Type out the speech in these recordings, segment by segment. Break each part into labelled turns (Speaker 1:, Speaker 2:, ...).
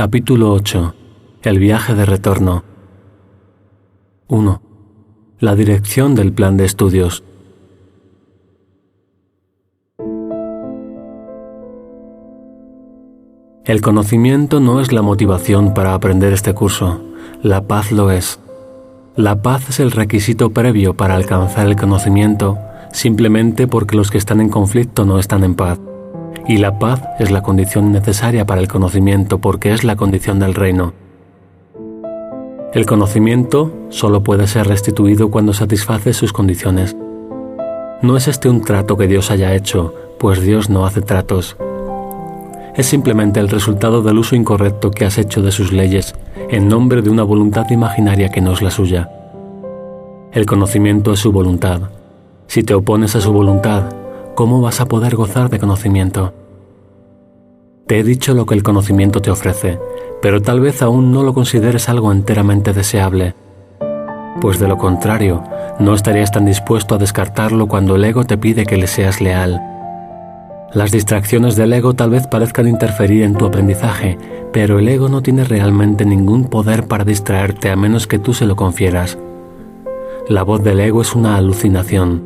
Speaker 1: Capítulo 8. El viaje de retorno. 1. La dirección del plan de estudios. El conocimiento no es la motivación para aprender este curso, la paz lo es. La paz es el requisito previo para alcanzar el conocimiento, simplemente porque los que están en conflicto no están en paz. Y la paz es la condición necesaria para el conocimiento porque es la condición del reino. El conocimiento solo puede ser restituido cuando satisface sus condiciones. No es este un trato que Dios haya hecho, pues Dios no hace tratos. Es simplemente el resultado del uso incorrecto que has hecho de sus leyes en nombre de una voluntad imaginaria que no es la suya. El conocimiento es su voluntad. Si te opones a su voluntad, ¿cómo vas a poder gozar de conocimiento? Te he dicho lo que el conocimiento te ofrece, pero tal vez aún no lo consideres algo enteramente deseable. Pues de lo contrario, no estarías tan dispuesto a descartarlo cuando el ego te pide que le seas leal. Las distracciones del ego tal vez parezcan interferir en tu aprendizaje, pero el ego no tiene realmente ningún poder para distraerte a menos que tú se lo confieras. La voz del ego es una alucinación.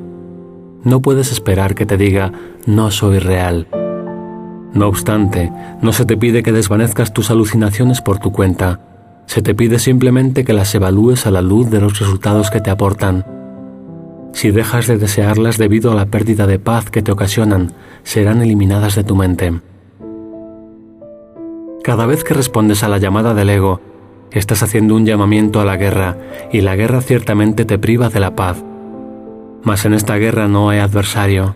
Speaker 1: No puedes esperar que te diga, no soy real. No obstante, no se te pide que desvanezcas tus alucinaciones por tu cuenta. Se te pide simplemente que las evalúes a la luz de los resultados que te aportan. Si dejas de desearlas debido a la pérdida de paz que te ocasionan, serán eliminadas de tu mente. Cada vez que respondes a la llamada del ego, estás haciendo un llamamiento a la guerra, y la guerra ciertamente te priva de la paz. Mas en esta guerra no hay adversario.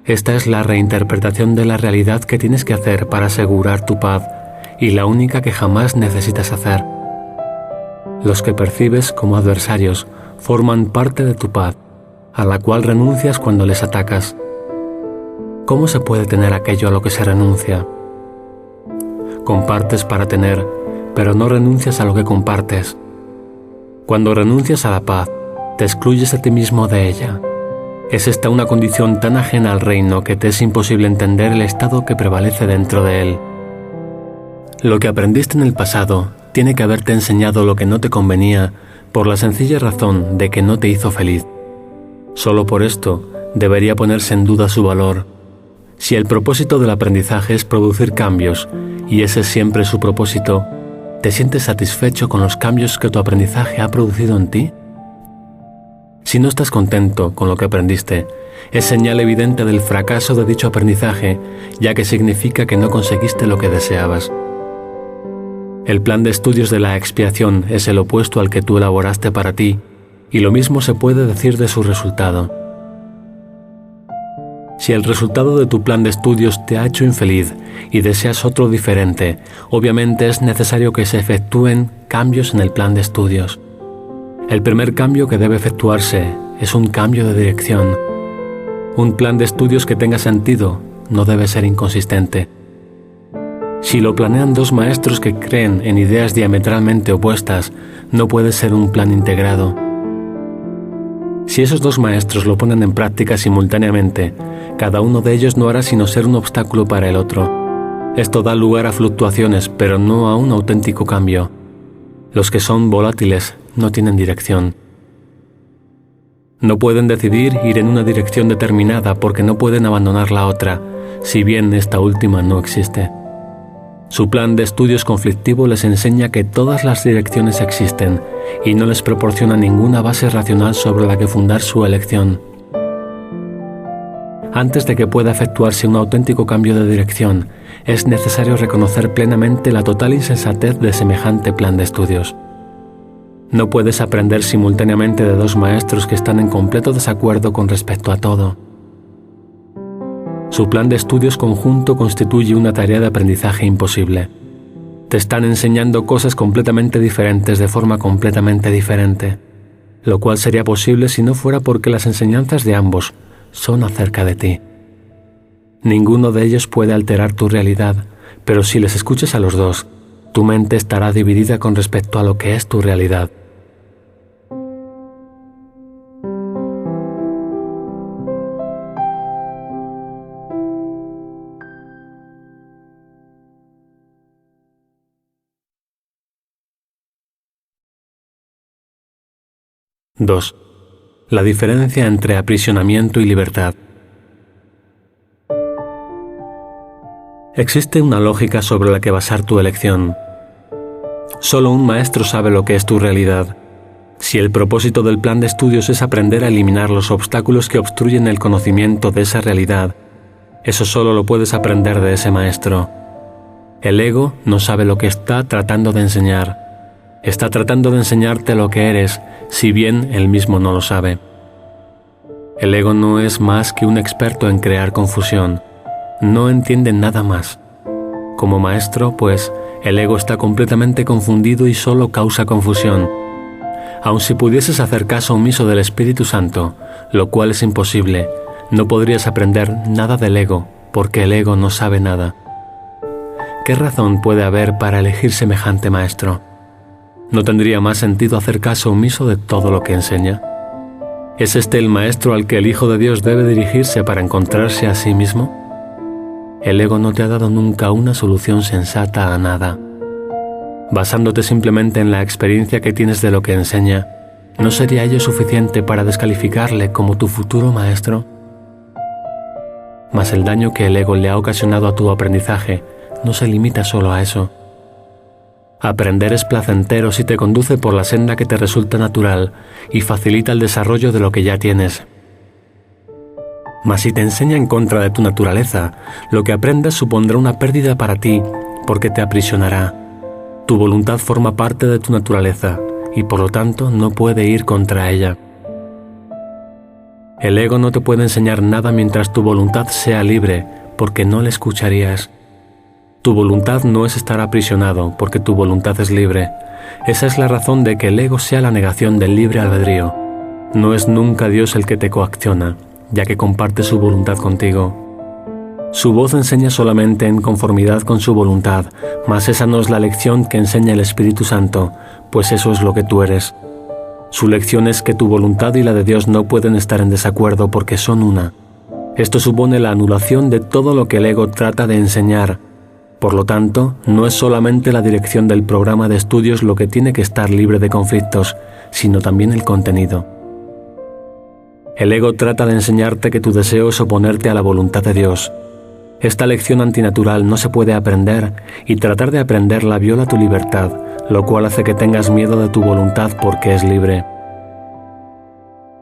Speaker 1: Esta es la reinterpretación de la realidad que tienes que hacer para asegurar tu paz, y la única que jamás necesitas hacer. Los que percibes como adversarios forman parte de tu paz, a la cual renuncias cuando les atacas. ¿Cómo se puede tener aquello a lo que se renuncia? Compartes para tener, pero no renuncias a lo que compartes. Cuando renuncias a la paz, te excluyes a ti mismo de ella. Es esta una condición tan ajena al reino que te es imposible entender el estado que prevalece dentro de él. Lo que aprendiste en el pasado tiene que haberte enseñado lo que no te convenía por la sencilla razón de que no te hizo feliz. Solo por esto debería ponerse en duda su valor. Si el propósito del aprendizaje es producir cambios, y ese es siempre su propósito, ¿te sientes satisfecho con los cambios que tu aprendizaje ha producido en ti? Si no estás contento con lo que aprendiste, es señal evidente del fracaso de dicho aprendizaje, ya que significa que no conseguiste lo que deseabas. El plan de estudios de la expiación es el opuesto al que tú elaboraste para ti, y lo mismo se puede decir de su resultado. Si el resultado de tu plan de estudios te ha hecho infeliz y deseas otro diferente, obviamente es necesario que se efectúen cambios en el plan de estudios. El primer cambio que debe efectuarse es un cambio de dirección. Un plan de estudios que tenga sentido no debe ser inconsistente. Si lo planean dos maestros que creen en ideas diametralmente opuestas, no puede ser un plan integrado. Si esos dos maestros lo ponen en práctica simultáneamente, cada uno de ellos no hará sino ser un obstáculo para el otro. Esto da lugar a fluctuaciones, pero no a un auténtico cambio. Los que son volátiles no tienen dirección. No pueden decidir ir en una dirección determinada porque no pueden abandonar la otra, si bien esta última no existe. Su plan de estudios conflictivo les enseña que todas las direcciones existen y no les proporciona ninguna base racional sobre la que fundar su elección. Antes de que pueda efectuarse un auténtico cambio de dirección, es necesario reconocer plenamente la total insensatez de semejante plan de estudios. No puedes aprender simultáneamente de dos maestros que están en completo desacuerdo con respecto a todo. Su plan de estudios conjunto constituye una tarea de aprendizaje imposible. Te están enseñando cosas completamente diferentes de forma completamente diferente, lo cual sería posible si no fuera porque las enseñanzas de ambos son acerca de ti. Ninguno de ellos puede alterar tu realidad, pero si les escuchas a los dos, tu mente estará dividida con respecto a lo que es tu realidad. 2. La diferencia entre aprisionamiento y libertad. Existe una lógica sobre la que basar tu elección. Solo un maestro sabe lo que es tu realidad. Si el propósito del plan de estudios es aprender a eliminar los obstáculos que obstruyen el conocimiento de esa realidad, eso solo lo puedes aprender de ese maestro. El ego no sabe lo que está tratando de enseñar. Está tratando de enseñarte lo que eres, si bien él mismo no lo sabe. El ego no es más que un experto en crear confusión. No entiende nada más. Como maestro, pues, el ego está completamente confundido y solo causa confusión. Aun si pudieses hacer caso omiso del Espíritu Santo, lo cual es imposible, no podrías aprender nada del ego, porque el ego no sabe nada. ¿Qué razón puede haber para elegir semejante maestro? ¿No tendría más sentido hacer caso omiso de todo lo que enseña? ¿Es este el maestro al que el Hijo de Dios debe dirigirse para encontrarse a sí mismo? El ego no te ha dado nunca una solución sensata a nada. Basándote simplemente en la experiencia que tienes de lo que enseña, ¿no sería ello suficiente para descalificarle como tu futuro maestro? Mas el daño que el ego le ha ocasionado a tu aprendizaje no se limita solo a eso. Aprender es placentero si te conduce por la senda que te resulta natural y facilita el desarrollo de lo que ya tienes. Mas si te enseña en contra de tu naturaleza, lo que aprendas supondrá una pérdida para ti porque te aprisionará. Tu voluntad forma parte de tu naturaleza y por lo tanto no puede ir contra ella. El ego no te puede enseñar nada mientras tu voluntad sea libre, porque no le escucharías. Tu voluntad no es estar aprisionado, porque tu voluntad es libre. Esa es la razón de que el ego sea la negación del libre albedrío. No es nunca Dios el que te coacciona, ya que comparte su voluntad contigo. Su voz enseña solamente en conformidad con su voluntad, mas esa no es la lección que enseña el Espíritu Santo, pues eso es lo que tú eres. Su lección es que tu voluntad y la de Dios no pueden estar en desacuerdo porque son una. Esto supone la anulación de todo lo que el ego trata de enseñar. Por lo tanto, no es solamente la dirección del programa de estudios lo que tiene que estar libre de conflictos, sino también el contenido. El ego trata de enseñarte que tu deseo es oponerte a la voluntad de Dios. Esta lección antinatural no se puede aprender y tratar de aprenderla viola tu libertad, lo cual hace que tengas miedo de tu voluntad porque es libre.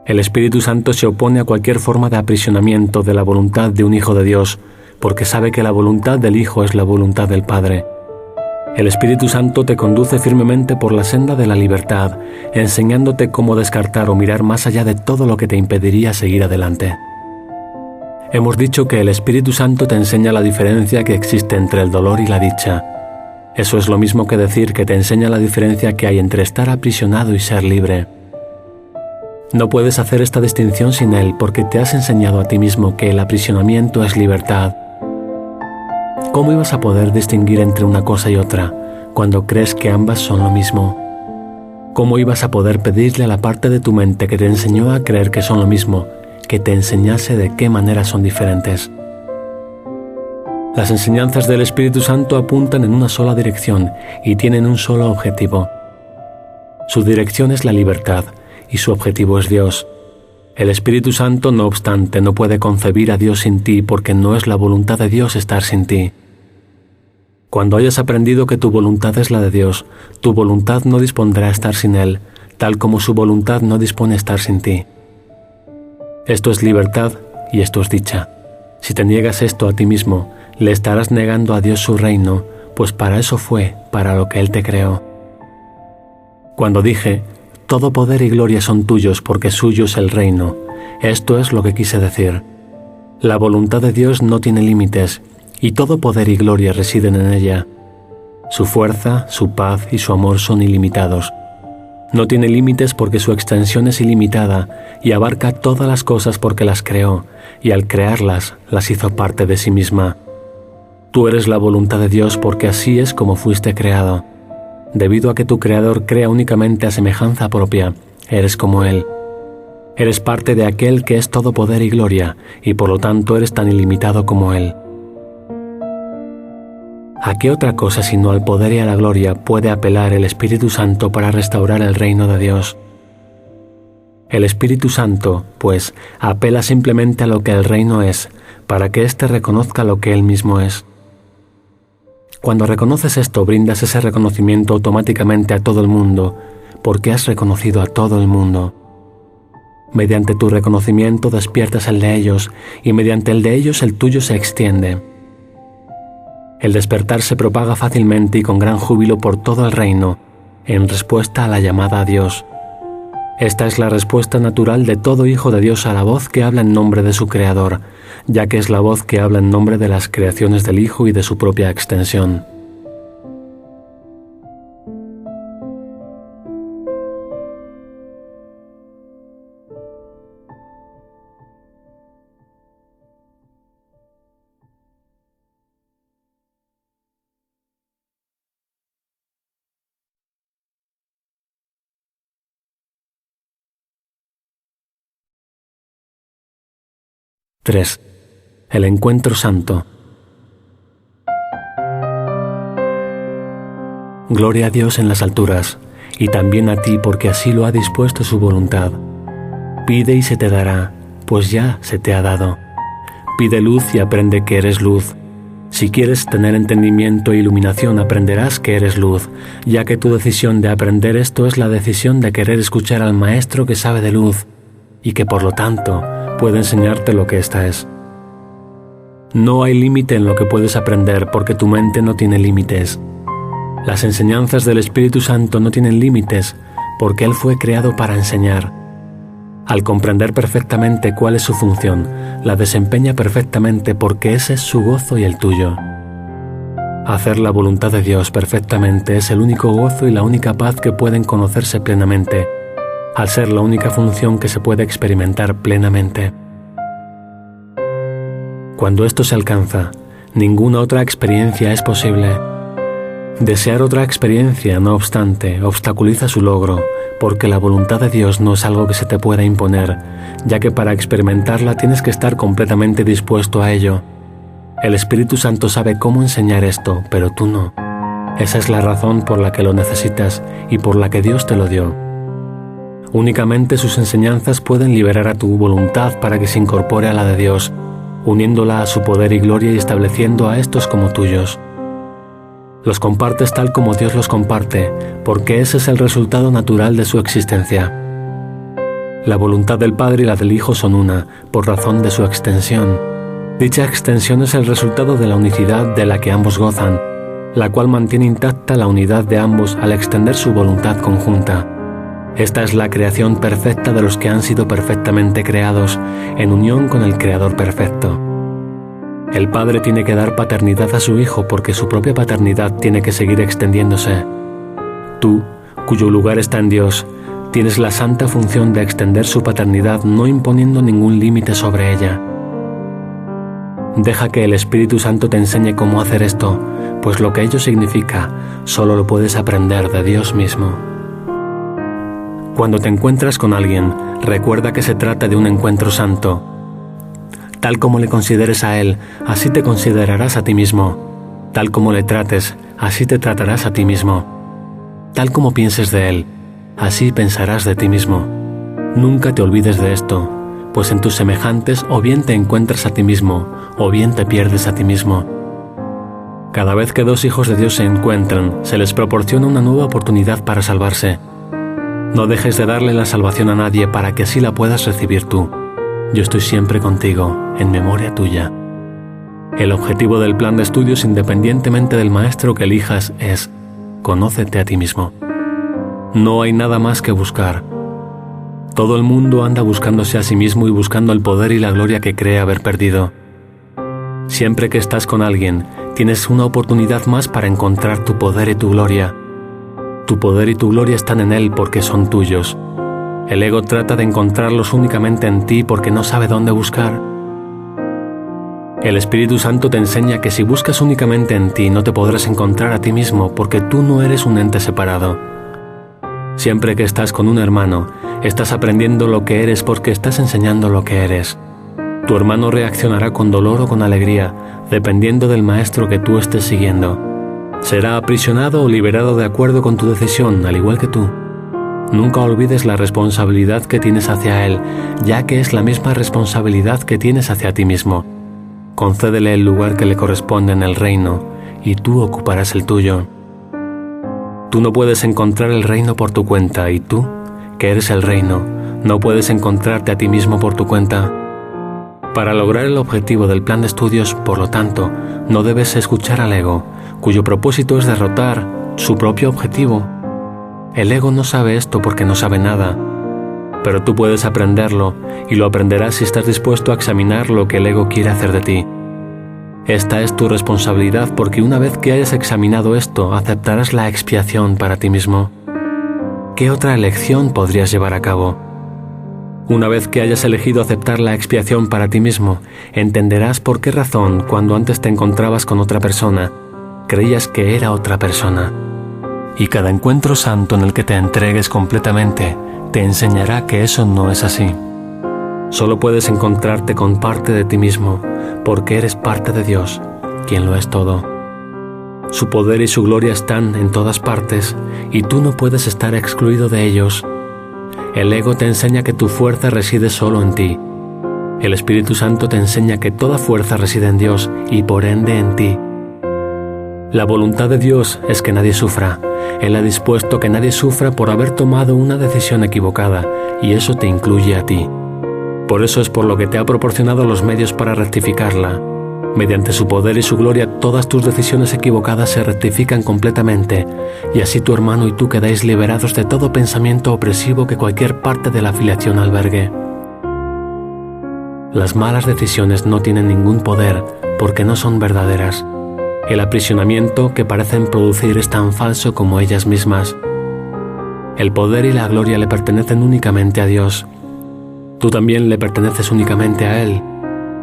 Speaker 1: El Espíritu Santo se opone a cualquier forma de aprisionamiento de la voluntad de un Hijo de Dios, porque sabe que la voluntad del Hijo es la voluntad del Padre. El Espíritu Santo te conduce firmemente por la senda de la libertad, enseñándote cómo descartar o mirar más allá de todo lo que te impediría seguir adelante. Hemos dicho que el Espíritu Santo te enseña la diferencia que existe entre el dolor y la dicha. Eso es lo mismo que decir que te enseña la diferencia que hay entre estar aprisionado y ser libre. No puedes hacer esta distinción sin él porque te has enseñado a ti mismo que el aprisionamiento es libertad. ¿Cómo ibas a poder distinguir entre una cosa y otra cuando crees que ambas son lo mismo? ¿Cómo ibas a poder pedirle a la parte de tu mente que te enseñó a creer que son lo mismo, que te enseñase de qué manera son diferentes? Las enseñanzas del Espíritu Santo apuntan en una sola dirección y tienen un solo objetivo. Su dirección es la libertad y su objetivo es Dios. El Espíritu Santo, no obstante, no puede concebir a Dios sin ti porque no es la voluntad de Dios estar sin ti. Cuando hayas aprendido que tu voluntad es la de Dios, tu voluntad no dispondrá a estar sin Él, tal como su voluntad no dispone a estar sin ti. Esto es libertad y esto es dicha. Si te niegas esto a ti mismo, le estarás negando a Dios su reino, pues para eso fue, para lo que Él te creó. Cuando dije, todo poder y gloria son tuyos porque suyo es el reino, esto es lo que quise decir. La voluntad de Dios no tiene límites, y todo poder y gloria residen en ella. Su fuerza, su paz y su amor son ilimitados. No tiene límites porque su extensión es ilimitada y abarca todas las cosas porque las creó, y al crearlas, las hizo parte de sí misma. Tú eres la voluntad de Dios porque así es como fuiste creado. Debido a que tu Creador crea únicamente a semejanza propia, eres como Él. Eres parte de aquel que es todo poder y gloria, y por lo tanto eres tan ilimitado como Él. ¿A qué otra cosa sino al poder y a la gloria puede apelar el Espíritu Santo para restaurar el reino de Dios? El Espíritu Santo, pues, apela simplemente a lo que el reino es, para que éste reconozca lo que él mismo es. Cuando reconoces esto, brindas ese reconocimiento automáticamente a todo el mundo, porque has reconocido a todo el mundo. Mediante tu reconocimiento despiertas el de ellos, y mediante el de ellos el tuyo se extiende. El despertar se propaga fácilmente y con gran júbilo por todo el reino, en respuesta a la llamada a Dios. Esta es la respuesta natural de todo hijo de Dios a la voz que habla en nombre de su Creador, ya que es la voz que habla en nombre de las creaciones del Hijo y de su propia extensión. (3) El encuentro santo. Gloria a Dios en las alturas, y también a ti porque así lo ha dispuesto su voluntad. Pide y se te dará, pues ya se te ha dado. Pide luz y aprende que eres luz. Si quieres tener entendimiento e iluminación, aprenderás que eres luz, ya que tu decisión de aprender esto es la decisión de querer escuchar al Maestro que sabe de luz, y que por lo tanto puede enseñarte lo que ésta es. No hay límite en lo que puedes aprender porque tu mente no tiene límites. Las enseñanzas del Espíritu Santo no tienen límites porque Él fue creado para enseñar. Al comprender perfectamente cuál es su función, la desempeña perfectamente porque ese es su gozo y el tuyo. Hacer la voluntad de Dios perfectamente es el único gozo y la única paz que pueden conocerse plenamente, al ser la única función que se puede experimentar plenamente. Cuando esto se alcanza, ninguna otra experiencia es posible. Desear otra experiencia, no obstante, obstaculiza su logro, porque la voluntad de Dios no es algo que se te pueda imponer, ya que para experimentarla tienes que estar completamente dispuesto a ello. El Espíritu Santo sabe cómo enseñar esto, pero tú no. Esa es la razón por la que lo necesitas y por la que Dios te lo dio. Únicamente sus enseñanzas pueden liberar a tu voluntad para que se incorpore a la de Dios, uniéndola a su poder y gloria y estableciendo a estos como tuyos. Los compartes tal como Dios los comparte, porque ese es el resultado natural de su existencia. La voluntad del Padre y la del Hijo son una, por razón de su extensión. Dicha extensión es el resultado de la unicidad de la que ambos gozan, la cual mantiene intacta la unidad de ambos al extender su voluntad conjunta. Esta es la creación perfecta de los que han sido perfectamente creados, en unión con el Creador perfecto. El Padre tiene que dar paternidad a su Hijo porque su propia paternidad tiene que seguir extendiéndose. Tú, cuyo lugar está en Dios, tienes la santa función de extender su paternidad no imponiendo ningún límite sobre ella. Deja que el Espíritu Santo te enseñe cómo hacer esto, pues lo que ello significa solo lo puedes aprender de Dios mismo. Cuando te encuentras con alguien, recuerda que se trata de un encuentro santo. Tal como le consideres a él, así te considerarás a ti mismo. Tal como le trates, así te tratarás a ti mismo. Tal como pienses de él, así pensarás de ti mismo. Nunca te olvides de esto, pues en tus semejantes o bien te encuentras a ti mismo, o bien te pierdes a ti mismo. Cada vez que dos hijos de Dios se encuentran, se les proporciona una nueva oportunidad para salvarse. No dejes de darle la salvación a nadie para que así la puedas recibir tú. Yo estoy siempre contigo, en memoria tuya. El objetivo del plan de estudios, independientemente del maestro que elijas, es: conócete a ti mismo. No hay nada más que buscar. Todo el mundo anda buscándose a sí mismo y buscando el poder y la gloria que cree haber perdido. Siempre que estás con alguien, tienes una oportunidad más para encontrar tu poder y tu gloria. Tu poder y tu gloria están en él porque son tuyos. El ego trata de encontrarlos únicamente en ti porque no sabe dónde buscar. El Espíritu Santo te enseña que si buscas únicamente en ti no te podrás encontrar a ti mismo porque tú no eres un ente separado. Siempre que estás con un hermano, estás aprendiendo lo que eres porque estás enseñando lo que eres. Tu hermano reaccionará con dolor o con alegría, dependiendo del maestro que tú estés siguiendo. Será aprisionado o liberado de acuerdo con tu decisión, al igual que tú. Nunca olvides la responsabilidad que tienes hacia Él, ya que es la misma responsabilidad que tienes hacia ti mismo. Concédele el lugar que le corresponde en el reino, y tú ocuparás el tuyo. Tú no puedes encontrar el reino por tu cuenta, y tú, que eres el reino, no puedes encontrarte a ti mismo por tu cuenta. Para lograr el objetivo del plan de estudios, por lo tanto, no debes escuchar al ego, cuyo propósito es derrotar su propio objetivo. El ego no sabe esto porque no sabe nada, pero tú puedes aprenderlo y lo aprenderás si estás dispuesto a examinar lo que el ego quiere hacer de ti. Esta es tu responsabilidad porque una vez que hayas examinado esto, aceptarás la expiación para ti mismo. ¿Qué otra elección podrías llevar a cabo? Una vez que hayas elegido aceptar la expiación para ti mismo, entenderás por qué razón cuando antes te encontrabas con otra persona, creías que era otra persona. Y cada encuentro santo en el que te entregues completamente te enseñará que eso no es así. Solo puedes encontrarte con parte de ti mismo, porque eres parte de Dios, quien lo es todo. Su poder y su gloria están en todas partes, y tú no puedes estar excluido de ellos. El ego te enseña que tu fuerza reside solo en ti. El Espíritu Santo te enseña que toda fuerza reside en Dios, y por ende en ti. La voluntad de Dios es que nadie sufra. Él ha dispuesto que nadie sufra por haber tomado una decisión equivocada, y eso te incluye a ti. Por eso es por lo que te ha proporcionado los medios para rectificarla. Mediante su poder y su gloria, todas tus decisiones equivocadas se rectifican completamente, y así tu hermano y tú quedáis liberados de todo pensamiento opresivo que cualquier parte de la afiliación albergue. Las malas decisiones no tienen ningún poder porque no son verdaderas. El aprisionamiento que parecen producir es tan falso como ellas mismas. El poder y la gloria le pertenecen únicamente a Dios. Tú también le perteneces únicamente a Él.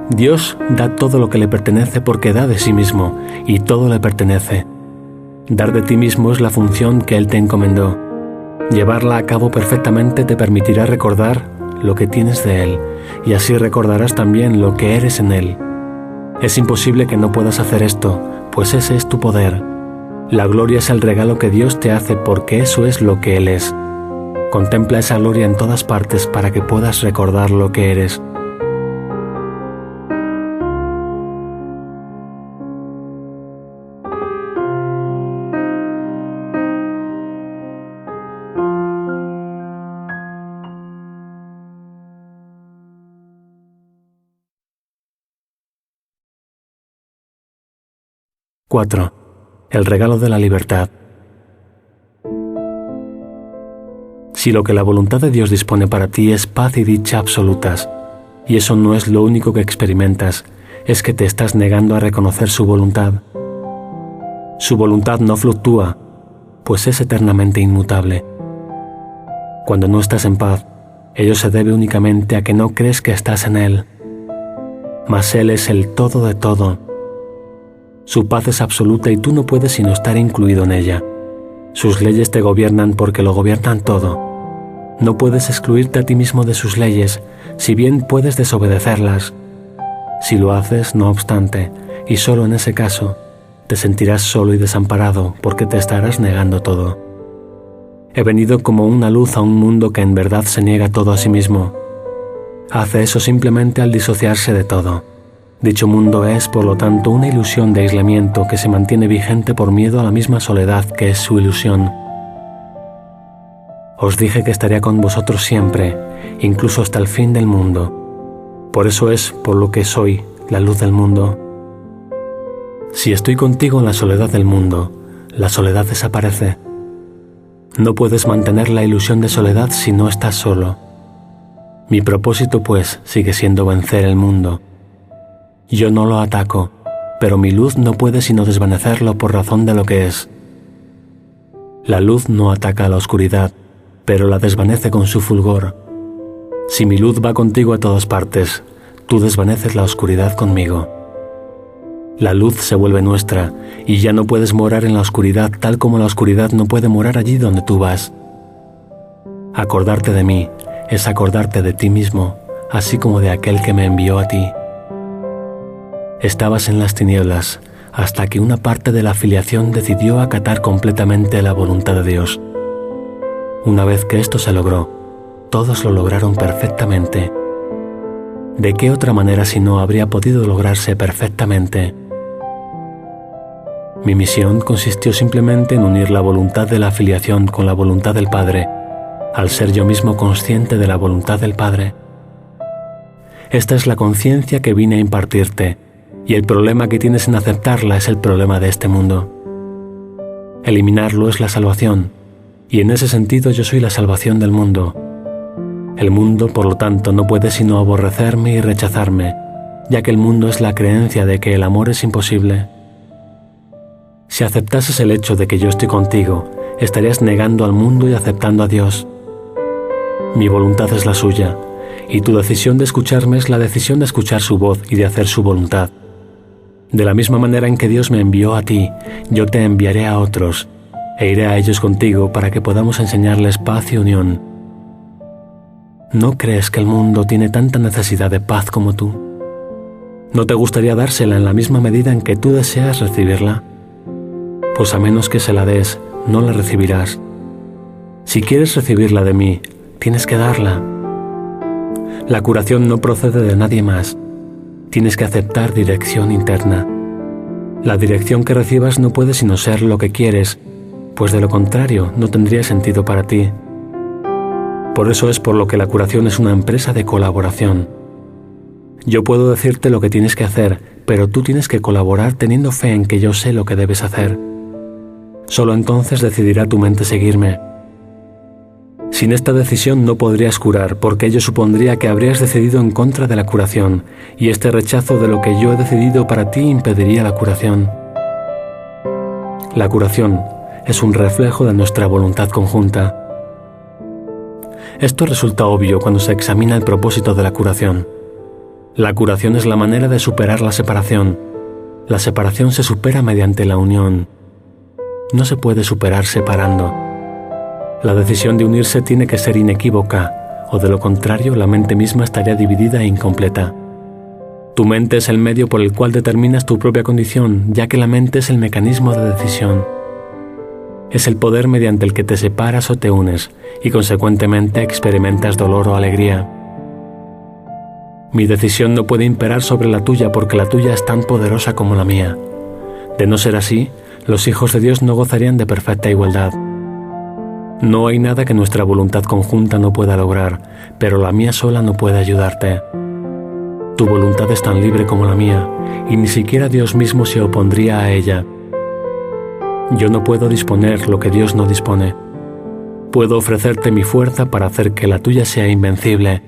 Speaker 1: Dios da todo lo que le pertenece porque da de sí mismo, y todo le pertenece. Dar de ti mismo es la función que Él te encomendó. Llevarla a cabo perfectamente te permitirá recordar lo que tienes de Él, y así recordarás también lo que eres en Él. Es imposible que no puedas hacer esto, pues ese es tu poder. La gloria es el regalo que Dios te hace porque eso es lo que Él es. Contempla esa gloria en todas partes para que puedas recordar lo que eres. ¡4! El regalo de la libertad. Si lo que la voluntad de Dios dispone para ti es paz y dicha absolutas, y eso no es lo único que experimentas, es que te estás negando a reconocer su voluntad. Su voluntad no fluctúa, pues es eternamente inmutable. Cuando no estás en paz, ello se debe únicamente a que no crees que estás en Él. Mas Él es el todo de todo. Su paz es absoluta y tú no puedes sino estar incluido en ella. Sus leyes te gobiernan porque lo gobiernan todo. No puedes excluirte a ti mismo de sus leyes, si bien puedes desobedecerlas. Si lo haces, no obstante, y solo en ese caso, te sentirás solo y desamparado porque te estarás negando todo. He venido como una luz a un mundo que en verdad se niega todo a sí mismo. Hace eso simplemente al disociarse de todo. Dicho mundo es, por lo tanto, una ilusión de aislamiento que se mantiene vigente por miedo a la misma soledad que es su ilusión. Os dije que estaría con vosotros siempre, incluso hasta el fin del mundo. Por eso es por lo que soy la luz del mundo. Si estoy contigo en la soledad del mundo, la soledad desaparece. No puedes mantener la ilusión de soledad si no estás solo. Mi propósito, pues, sigue siendo vencer el mundo. Yo no lo ataco, pero mi luz no puede sino desvanecerlo por razón de lo que es. La luz no ataca a la oscuridad, pero la desvanece con su fulgor. Si mi luz va contigo a todas partes, tú desvaneces la oscuridad conmigo. La luz se vuelve nuestra, y ya no puedes morar en la oscuridad tal como la oscuridad no puede morar allí donde tú vas. Acordarte de mí es acordarte de ti mismo, así como de aquel que me envió a ti. Estabas en las tinieblas hasta que una parte de la afiliación decidió acatar completamente la voluntad de Dios. Una vez que esto se logró, todos lo lograron perfectamente. ¿De qué otra manera si no habría podido lograrse perfectamente? Mi misión consistió simplemente en unir la voluntad de la afiliación con la voluntad del Padre, al ser yo mismo consciente de la voluntad del Padre. Esta es la conciencia que vine a impartirte, y el problema que tienes en aceptarla es el problema de este mundo. Eliminarlo es la salvación, y en ese sentido yo soy la salvación del mundo. El mundo, por lo tanto, no puede sino aborrecerme y rechazarme, ya que el mundo es la creencia de que el amor es imposible. Si aceptases el hecho de que yo estoy contigo, estarías negando al mundo y aceptando a Dios. Mi voluntad es la suya, y tu decisión de escucharme es la decisión de escuchar su voz y de hacer su voluntad. De la misma manera en que Dios me envió a ti, yo te enviaré a otros, e iré a ellos contigo para que podamos enseñarles paz y unión. ¿No crees que el mundo tiene tanta necesidad de paz como tú? ¿No te gustaría dársela en la misma medida en que tú deseas recibirla? Pues a menos que se la des, no la recibirás. Si quieres recibirla de mí, tienes que darla. La curación no procede de nadie más. Tienes que aceptar dirección interna. La dirección que recibas no puede sino ser lo que quieres, pues de lo contrario no tendría sentido para ti. Por eso es por lo que la curación es una empresa de colaboración. Yo puedo decirte lo que tienes que hacer, pero tú tienes que colaborar teniendo fe en que yo sé lo que debes hacer. Solo entonces decidirá tu mente seguirme. Sin esta decisión no podrías curar, porque ello supondría que habrías decidido en contra de la curación, y este rechazo de lo que yo he decidido para ti impediría la curación. La curación es un reflejo de nuestra voluntad conjunta. Esto resulta obvio cuando se examina el propósito de la curación. La curación es la manera de superar la separación. La separación se supera mediante la unión. No se puede superar separando. La decisión de unirse tiene que ser inequívoca, o de lo contrario la mente misma estaría dividida e incompleta. Tu mente es el medio por el cual determinas tu propia condición, ya que la mente es el mecanismo de decisión. Es el poder mediante el que te separas o te unes, y consecuentemente experimentas dolor o alegría. Mi decisión no puede imperar sobre la tuya porque la tuya es tan poderosa como la mía. De no ser así, los hijos de Dios no gozarían de perfecta igualdad. No hay nada que nuestra voluntad conjunta no pueda lograr, pero la mía sola no puede ayudarte. Tu voluntad es tan libre como la mía, y ni siquiera Dios mismo se opondría a ella. Yo no puedo disponer lo que Dios no dispone. Puedo ofrecerte mi fuerza para hacer que la tuya sea invencible,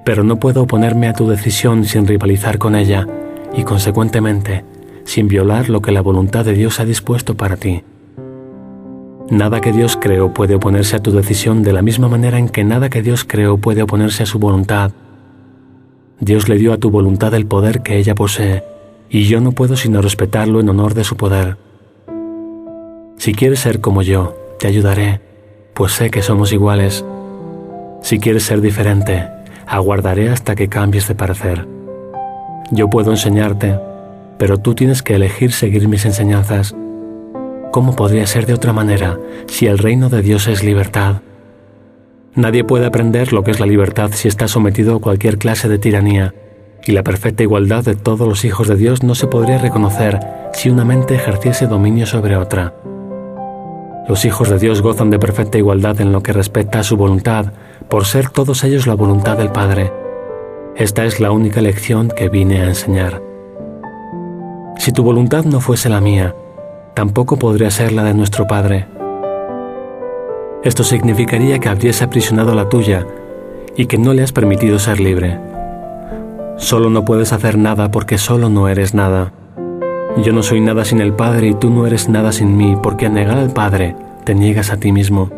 Speaker 1: pero no puedo oponerme a tu decisión sin rivalizar con ella y, consecuentemente, sin violar lo que la voluntad de Dios ha dispuesto para ti. Nada que Dios creó puede oponerse a tu decisión de la misma manera en que nada que Dios creó puede oponerse a su voluntad. Dios le dio a tu voluntad el poder que ella posee, y yo no puedo sino respetarlo en honor de su poder. Si quieres ser como yo, te ayudaré, pues sé que somos iguales. Si quieres ser diferente, aguardaré hasta que cambies de parecer. Yo puedo enseñarte, pero tú tienes que elegir seguir mis enseñanzas. ¿Cómo podría ser de otra manera si el reino de Dios es libertad? Nadie puede aprender lo que es la libertad si está sometido a cualquier clase de tiranía, y la perfecta igualdad de todos los hijos de Dios no se podría reconocer si una mente ejerciese dominio sobre otra. Los hijos de Dios gozan de perfecta igualdad en lo que respecta a su voluntad, por ser todos ellos la voluntad del Padre. Esta es la única lección que vine a enseñar. Si tu voluntad no fuese la mía, tampoco podría ser la de nuestro Padre. Esto significaría que habrías aprisionado la tuya y que no le has permitido ser libre. Solo no puedes hacer nada porque solo no eres nada. Yo no soy nada sin el Padre y tú no eres nada sin mí, porque al negar al Padre te niegas a ti mismo.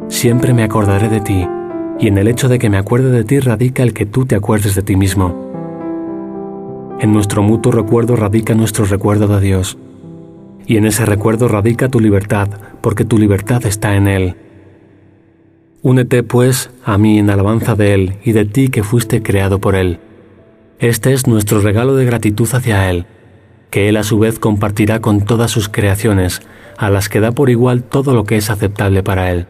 Speaker 1: Siempre me acordaré de ti, y en el hecho de que me acuerde de ti radica el que tú te acuerdes de ti mismo. En nuestro mutuo recuerdo radica nuestro recuerdo de Dios, y en ese recuerdo radica tu libertad, porque tu libertad está en Él. Únete, pues, a mí en alabanza de Él y de ti que fuiste creado por Él. Este es nuestro regalo de gratitud hacia Él, que Él a su vez compartirá con todas sus creaciones, a las que da por igual todo lo que es aceptable para Él.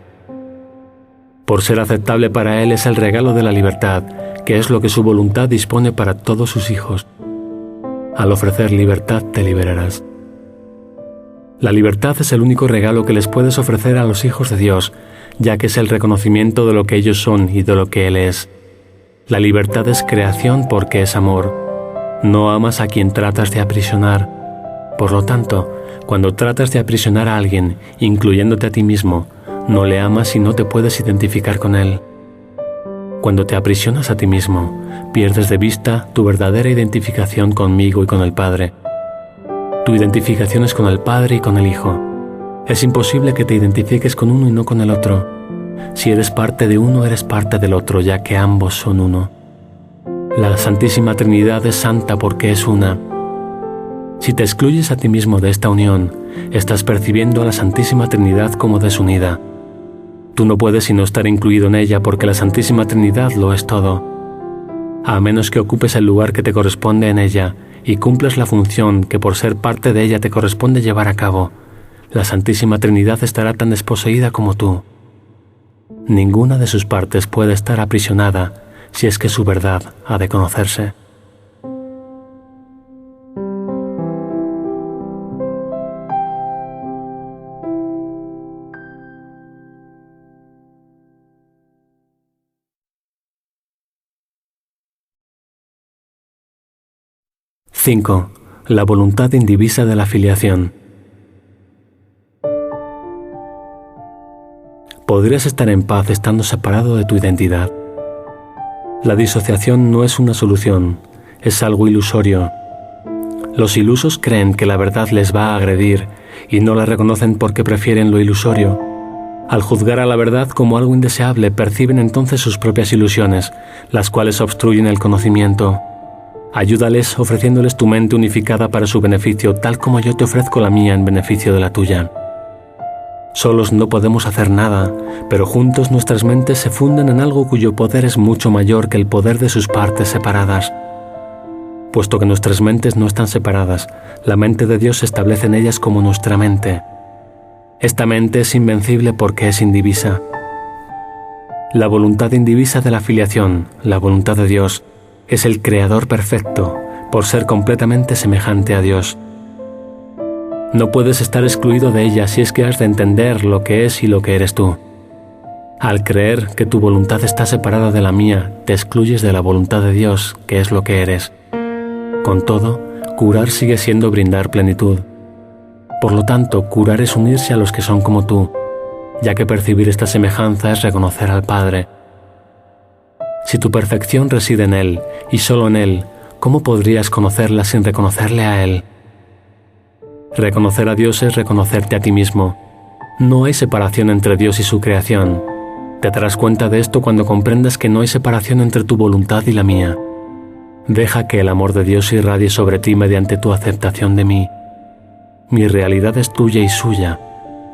Speaker 1: Por ser aceptable para Él es el regalo de la libertad, que es lo que su voluntad dispone para todos sus hijos. Al ofrecer libertad te liberarás. La libertad es el único regalo que les puedes ofrecer a los hijos de Dios, ya que es el reconocimiento de lo que ellos son y de lo que Él es. La libertad es creación porque es amor. No amas a quien tratas de aprisionar. Por lo tanto, cuando tratas de aprisionar a alguien, incluyéndote a ti mismo, no le amas y no te puedes identificar con él. Cuando te aprisionas a ti mismo, pierdes de vista tu verdadera identificación conmigo y con el Padre. Tu identificación es con el Padre y con el Hijo. Es imposible que te identifiques con uno y no con el otro. Si eres parte de uno, eres parte del otro, ya que ambos son uno. La Santísima Trinidad es santa porque es una. Si te excluyes a ti mismo de esta unión, estás percibiendo a la Santísima Trinidad como desunida. Tú no puedes sino estar incluido en ella porque la Santísima Trinidad lo es todo. A menos que ocupes el lugar que te corresponde en ella y cumplas la función que por ser parte de ella te corresponde llevar a cabo, la Santísima Trinidad estará tan desposeída como tú. Ninguna de sus partes puede estar aprisionada si es que su verdad ha de conocerse. (5) La voluntad indivisa de la filiación. Podrías estar en paz estando separado de tu identidad. La disociación no es una solución, es algo ilusorio. Los ilusos creen que la verdad les va a agredir y no la reconocen porque prefieren lo ilusorio. Al juzgar a la verdad como algo indeseable, perciben entonces sus propias ilusiones, las cuales obstruyen el conocimiento. Ayúdales ofreciéndoles tu mente unificada para su beneficio, tal como yo te ofrezco la mía en beneficio de la tuya. Solos no podemos hacer nada, pero juntos nuestras mentes se funden en algo cuyo poder es mucho mayor que el poder de sus partes separadas. Puesto que nuestras mentes no están separadas, la mente de Dios se establece en ellas como nuestra mente. Esta mente es invencible porque es indivisa. La voluntad indivisa de la filiación, la voluntad de Dios, es el Creador perfecto, por ser completamente semejante a Dios. No puedes estar excluido de ella si es que has de entender lo que es y lo que eres tú. Al creer que tu voluntad está separada de la mía, te excluyes de la voluntad de Dios, que es lo que eres. Con todo, curar sigue siendo brindar plenitud. Por lo tanto, curar es unirse a los que son como tú, ya que percibir esta semejanza es reconocer al Padre. Si tu perfección reside en Él, y solo en Él, ¿cómo podrías conocerla sin reconocerle a Él? Reconocer a Dios es reconocerte a ti mismo. No hay separación entre Dios y su creación. Te darás cuenta de esto cuando comprendas que no hay separación entre tu voluntad y la mía. Deja que el amor de Dios irradie sobre ti mediante tu aceptación de mí. Mi realidad es tuya y suya.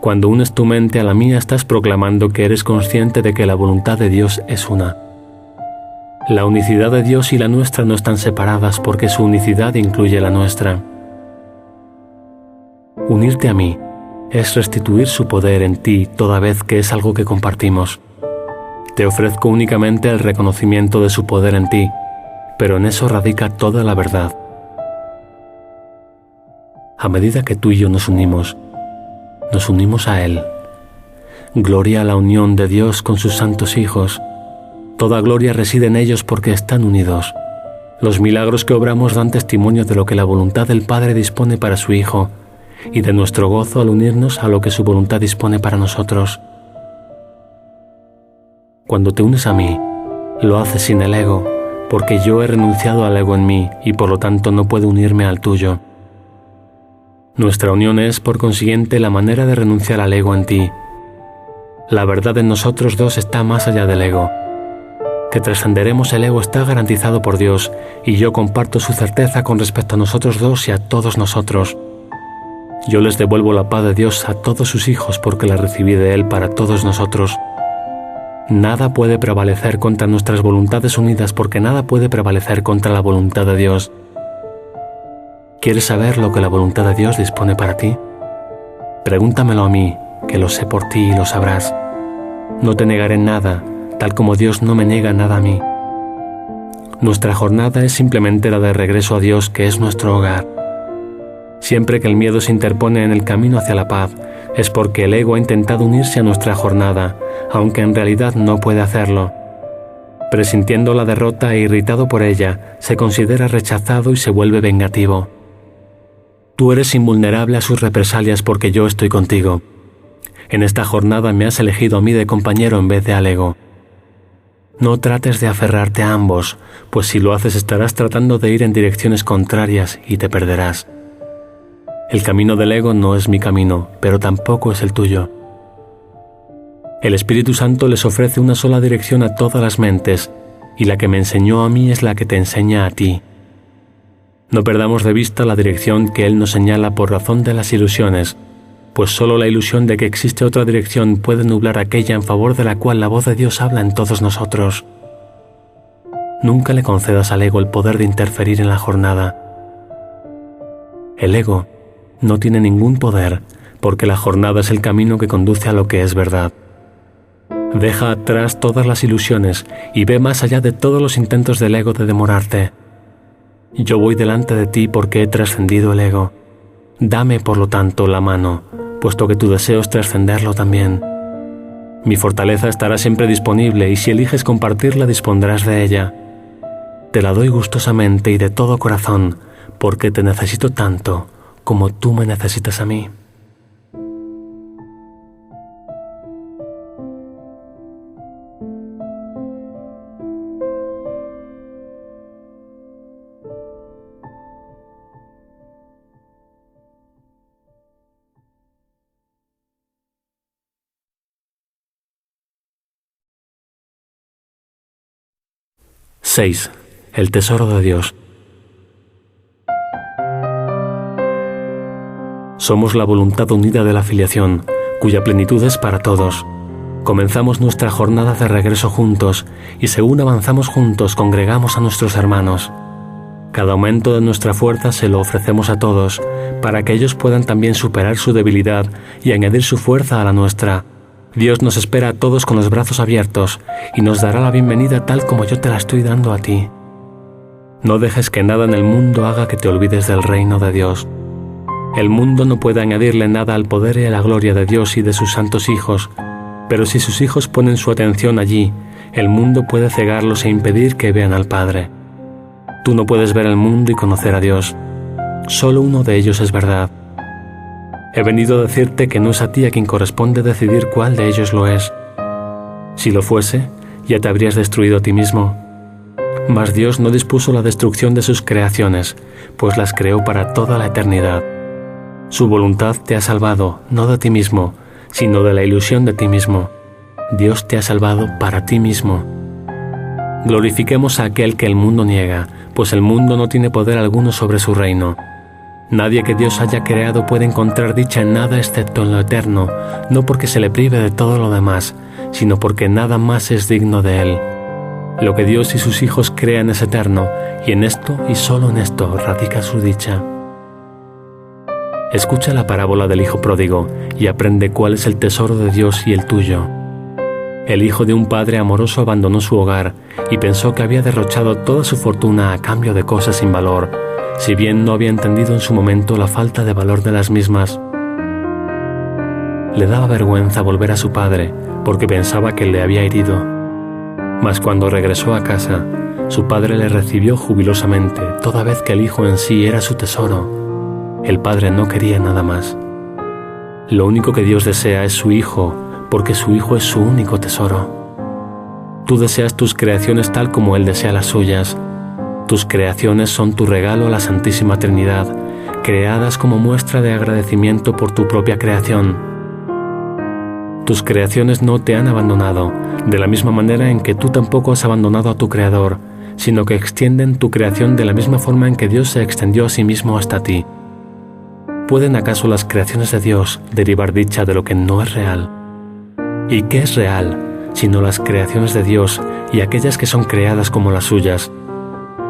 Speaker 1: Cuando unes tu mente a la mía, estás proclamando que eres consciente de que la voluntad de Dios es una. La unicidad de Dios y la nuestra no están separadas porque su unicidad incluye la nuestra. Unirte a mí es restituir su poder en ti toda vez que es algo que compartimos. Te ofrezco únicamente el reconocimiento de su poder en ti, pero en eso radica toda la verdad. A medida que tú y yo nos unimos a Él. Gloria a la unión de Dios con sus santos hijos. Toda gloria reside en ellos porque están unidos. Los milagros que obramos dan testimonio de lo que la voluntad del Padre dispone para su Hijo y de nuestro gozo al unirnos a lo que su voluntad dispone para nosotros. Cuando te unes a mí, lo haces sin el ego, porque yo he renunciado al ego en mí y por lo tanto no puedo unirme al tuyo. Nuestra unión es, por consiguiente, la manera de renunciar al ego en ti. La verdad en nosotros dos está más allá del ego. Que trascenderemos el ego está garantizado por Dios y yo comparto su certeza con respecto a nosotros dos y a todos nosotros. Yo les devuelvo la paz de Dios a todos sus hijos porque la recibí de Él para todos nosotros. Nada puede prevalecer contra nuestras voluntades unidas porque nada puede prevalecer contra la voluntad de Dios. ¿Quieres saber lo que la voluntad de Dios dispone para ti? Pregúntamelo a mí, que lo sé por ti y lo sabrás. No te negaré nada, tal como Dios no me niega nada a mí. Nuestra jornada es simplemente la de regreso a Dios, que es nuestro hogar. Siempre que el miedo se interpone en el camino hacia la paz, es porque el ego ha intentado unirse a nuestra jornada, aunque en realidad no puede hacerlo. Presintiendo la derrota e irritado por ella, se considera rechazado y se vuelve vengativo. Tú eres invulnerable a sus represalias porque yo estoy contigo. En esta jornada me has elegido a mí de compañero en vez de al ego. No trates de aferrarte a ambos, pues si lo haces estarás tratando de ir en direcciones contrarias y te perderás. El camino del ego no es mi camino, pero tampoco es el tuyo. El Espíritu Santo les ofrece una sola dirección a todas las mentes, y la que me enseñó a mí es la que te enseña a ti. No perdamos de vista la dirección que Él nos señala por razón de las ilusiones, pues solo la ilusión de que existe otra dirección puede nublar aquella en favor de la cual la voz de Dios habla en todos nosotros. Nunca le concedas al ego el poder de interferir en la jornada. El ego no tiene ningún poder, porque la jornada es el camino que conduce a lo que es verdad. Deja atrás todas las ilusiones y ve más allá de todos los intentos del ego de demorarte. Yo voy delante de ti porque he trascendido el ego. Dame, por lo tanto, la mano, puesto que tu deseo es trascenderlo también. Mi fortaleza estará siempre disponible y si eliges compartirla dispondrás de ella. Te la doy gustosamente y de todo corazón, porque te necesito tanto como tú me necesitas a mí. ―6. El tesoro de Dios. Somos la voluntad unida de la filiación, cuya plenitud es para todos. Comenzamos nuestra jornada de regreso juntos y según avanzamos juntos congregamos a nuestros hermanos. Cada aumento de nuestra fuerza se lo ofrecemos a todos, para que ellos puedan también superar su debilidad y añadir su fuerza a la nuestra. Dios nos espera a todos con los brazos abiertos y nos dará la bienvenida tal como yo te la estoy dando a ti. No dejes que nada en el mundo haga que te olvides del reino de Dios. El mundo no puede añadirle nada al poder y a la gloria de Dios y de sus santos hijos, pero si sus hijos ponen su atención allí, el mundo puede cegarlos e impedir que vean al Padre. Tú no puedes ver el mundo y conocer a Dios. Solo uno de ellos es verdad. He venido a decirte que no es a ti a quien corresponde decidir cuál de ellos lo es. Si lo fuese, ya te habrías destruido a ti mismo. Mas Dios no dispuso la destrucción de sus creaciones, pues las creó para toda la eternidad. Su voluntad te ha salvado, no de ti mismo, sino de la ilusión de ti mismo. Dios te ha salvado para ti mismo. Glorifiquemos a aquel que el mundo niega, pues el mundo no tiene poder alguno sobre su reino. Nadie que Dios haya creado puede encontrar dicha en nada excepto en lo eterno, no porque se le prive de todo lo demás, sino porque nada más es digno de él. Lo que Dios y sus hijos crean es eterno, y en esto y solo en esto radica su dicha. Escucha la parábola del hijo pródigo y aprende cuál es el tesoro de Dios y el tuyo. El hijo de un padre amoroso abandonó su hogar y pensó que había derrochado toda su fortuna a cambio de cosas sin valor, si bien no había entendido en su momento la falta de valor de las mismas. Le daba vergüenza volver a su padre, porque pensaba que le había herido. Mas cuando regresó a casa, su padre le recibió jubilosamente, toda vez que el hijo en sí era su tesoro. El padre no quería nada más. Lo único que Dios desea es su hijo, porque su hijo es su único tesoro. Tú deseas tus creaciones tal como Él desea las suyas. Tus creaciones son tu regalo a la Santísima Trinidad, creadas como muestra de agradecimiento por tu propia creación. Tus creaciones no te han abandonado, de la misma manera en que tú tampoco has abandonado a tu Creador, sino que extienden tu creación de la misma forma en que Dios se extendió a sí mismo hasta ti. ¿Pueden acaso las creaciones de Dios derivar dicha de lo que no es real? ¿Y qué es real, sino las creaciones de Dios y aquellas que son creadas como las suyas?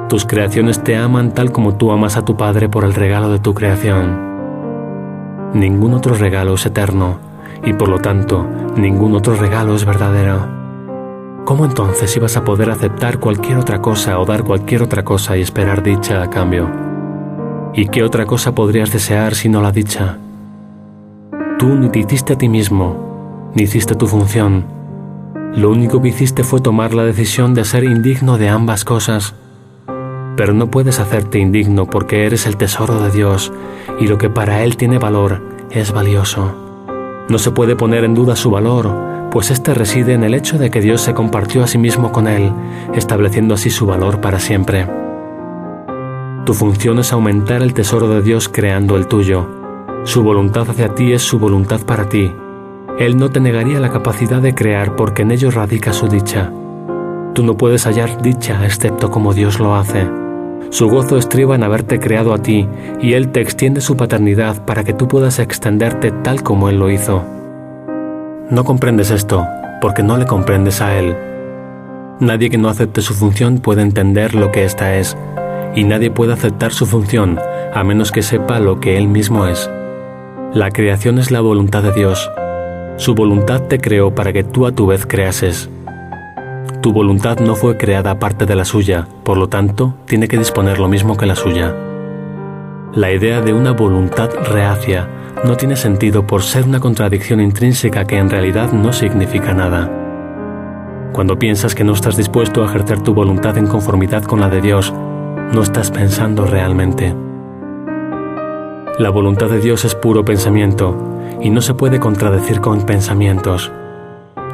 Speaker 1: Tus creaciones te aman tal como tú amas a tu Padre por el regalo de tu creación. Ningún otro regalo es eterno, y por lo tanto ningún otro regalo es verdadero. ¿Cómo entonces ibas a poder aceptar cualquier otra cosa o dar cualquier otra cosa y esperar dicha a cambio? ¿Y qué otra cosa podrías desear sino la dicha? Tú ni te hiciste a ti mismo, ni hiciste tu función. Lo único que hiciste fue tomar la decisión de ser indigno de ambas cosas. Pero no puedes hacerte indigno porque eres el tesoro de Dios y lo que para Él tiene valor es valioso. No se puede poner en duda su valor, pues éste reside en el hecho de que Dios se compartió a sí mismo con Él, estableciendo así su valor para siempre. Tu función es aumentar el tesoro de Dios creando el tuyo. Su voluntad hacia ti es su voluntad para ti. Él no te negaría la capacidad de crear porque en ello radica su dicha. Tú no puedes hallar dicha excepto como Dios lo hace. Su gozo estriba en haberte creado a ti y Él te extiende su paternidad para que tú puedas extenderte tal como Él lo hizo. No comprendes esto porque no le comprendes a Él. Nadie que no acepte su función puede entender lo que ésta es, y nadie puede aceptar su función a menos que sepa lo que Él mismo es. La creación es la voluntad de Dios. Su voluntad te creó para que tú a tu vez creases. Tu voluntad no fue creada aparte de la suya, por lo tanto, tiene que disponer lo mismo que la suya. La idea de una voluntad reacia no tiene sentido por ser una contradicción intrínseca que en realidad no significa nada. Cuando piensas que no estás dispuesto a ejercer tu voluntad en conformidad con la de Dios, no estás pensando realmente. La voluntad de Dios es puro pensamiento y no se puede contradecir con pensamientos.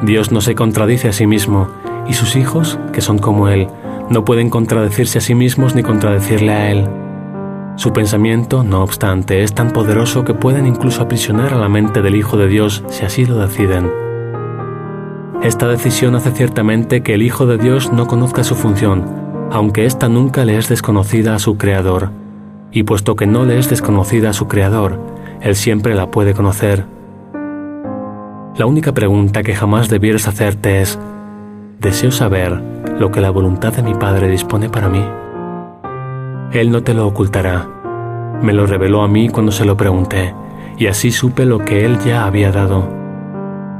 Speaker 1: Dios no se contradice a sí mismo y sus hijos, que son como Él, no pueden contradecirse a sí mismos ni contradecirle a Él. Su pensamiento, no obstante, es tan poderoso que pueden incluso aprisionar a la mente del Hijo de Dios si así lo deciden. Esta decisión hace ciertamente que el Hijo de Dios no conozca su función, aunque ésta nunca le es desconocida a su Creador. Y puesto que no le es desconocida a su Creador, Él siempre la puede conocer. La única pregunta que jamás debieras hacerte es: ¿deseo saber lo que la voluntad de mi Padre dispone para mí? Él no te lo ocultará. Me lo reveló a mí cuando se lo pregunté, y así supe lo que Él ya había dado.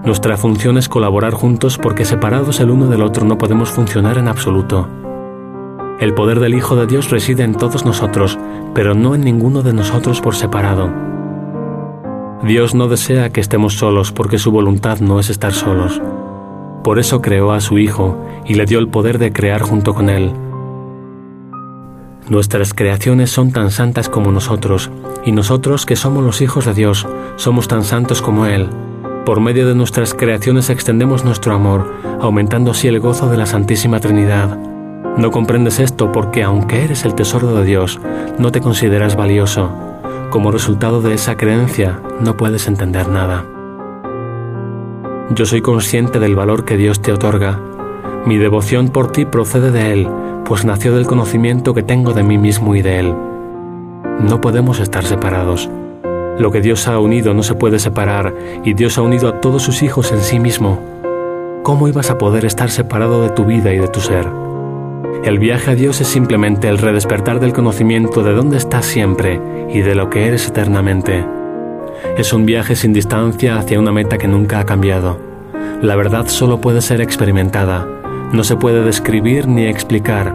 Speaker 1: Nuestra función es colaborar juntos porque separados el uno del otro no podemos funcionar en absoluto. El poder del Hijo de Dios reside en todos nosotros, pero no en ninguno de nosotros por separado. Dios no desea que estemos solos porque su voluntad no es estar solos. Por eso creó a su Hijo y le dio el poder de crear junto con Él. Nuestras creaciones son tan santas como nosotros, y nosotros, que somos los hijos de Dios, somos tan santos como Él. Por medio de nuestras creaciones extendemos nuestro amor, aumentando así el gozo de la Santísima Trinidad. No comprendes esto porque, aunque eres el tesoro de Dios, no te consideras valioso. Como resultado de esa creencia, no puedes entender nada. Yo soy consciente del valor que Dios te otorga. Mi devoción por ti procede de Él, pues nació del conocimiento que tengo de mí mismo y de Él. No podemos estar separados. Lo que Dios ha unido no se puede separar, y Dios ha unido a todos sus hijos en sí mismo. ¿Cómo ibas a poder estar separado de tu vida y de tu ser? El viaje a Dios es simplemente el redespertar del conocimiento de dónde estás siempre y de lo que eres eternamente. Es un viaje sin distancia hacia una meta que nunca ha cambiado. La verdad solo puede ser experimentada, no se puede describir ni explicar.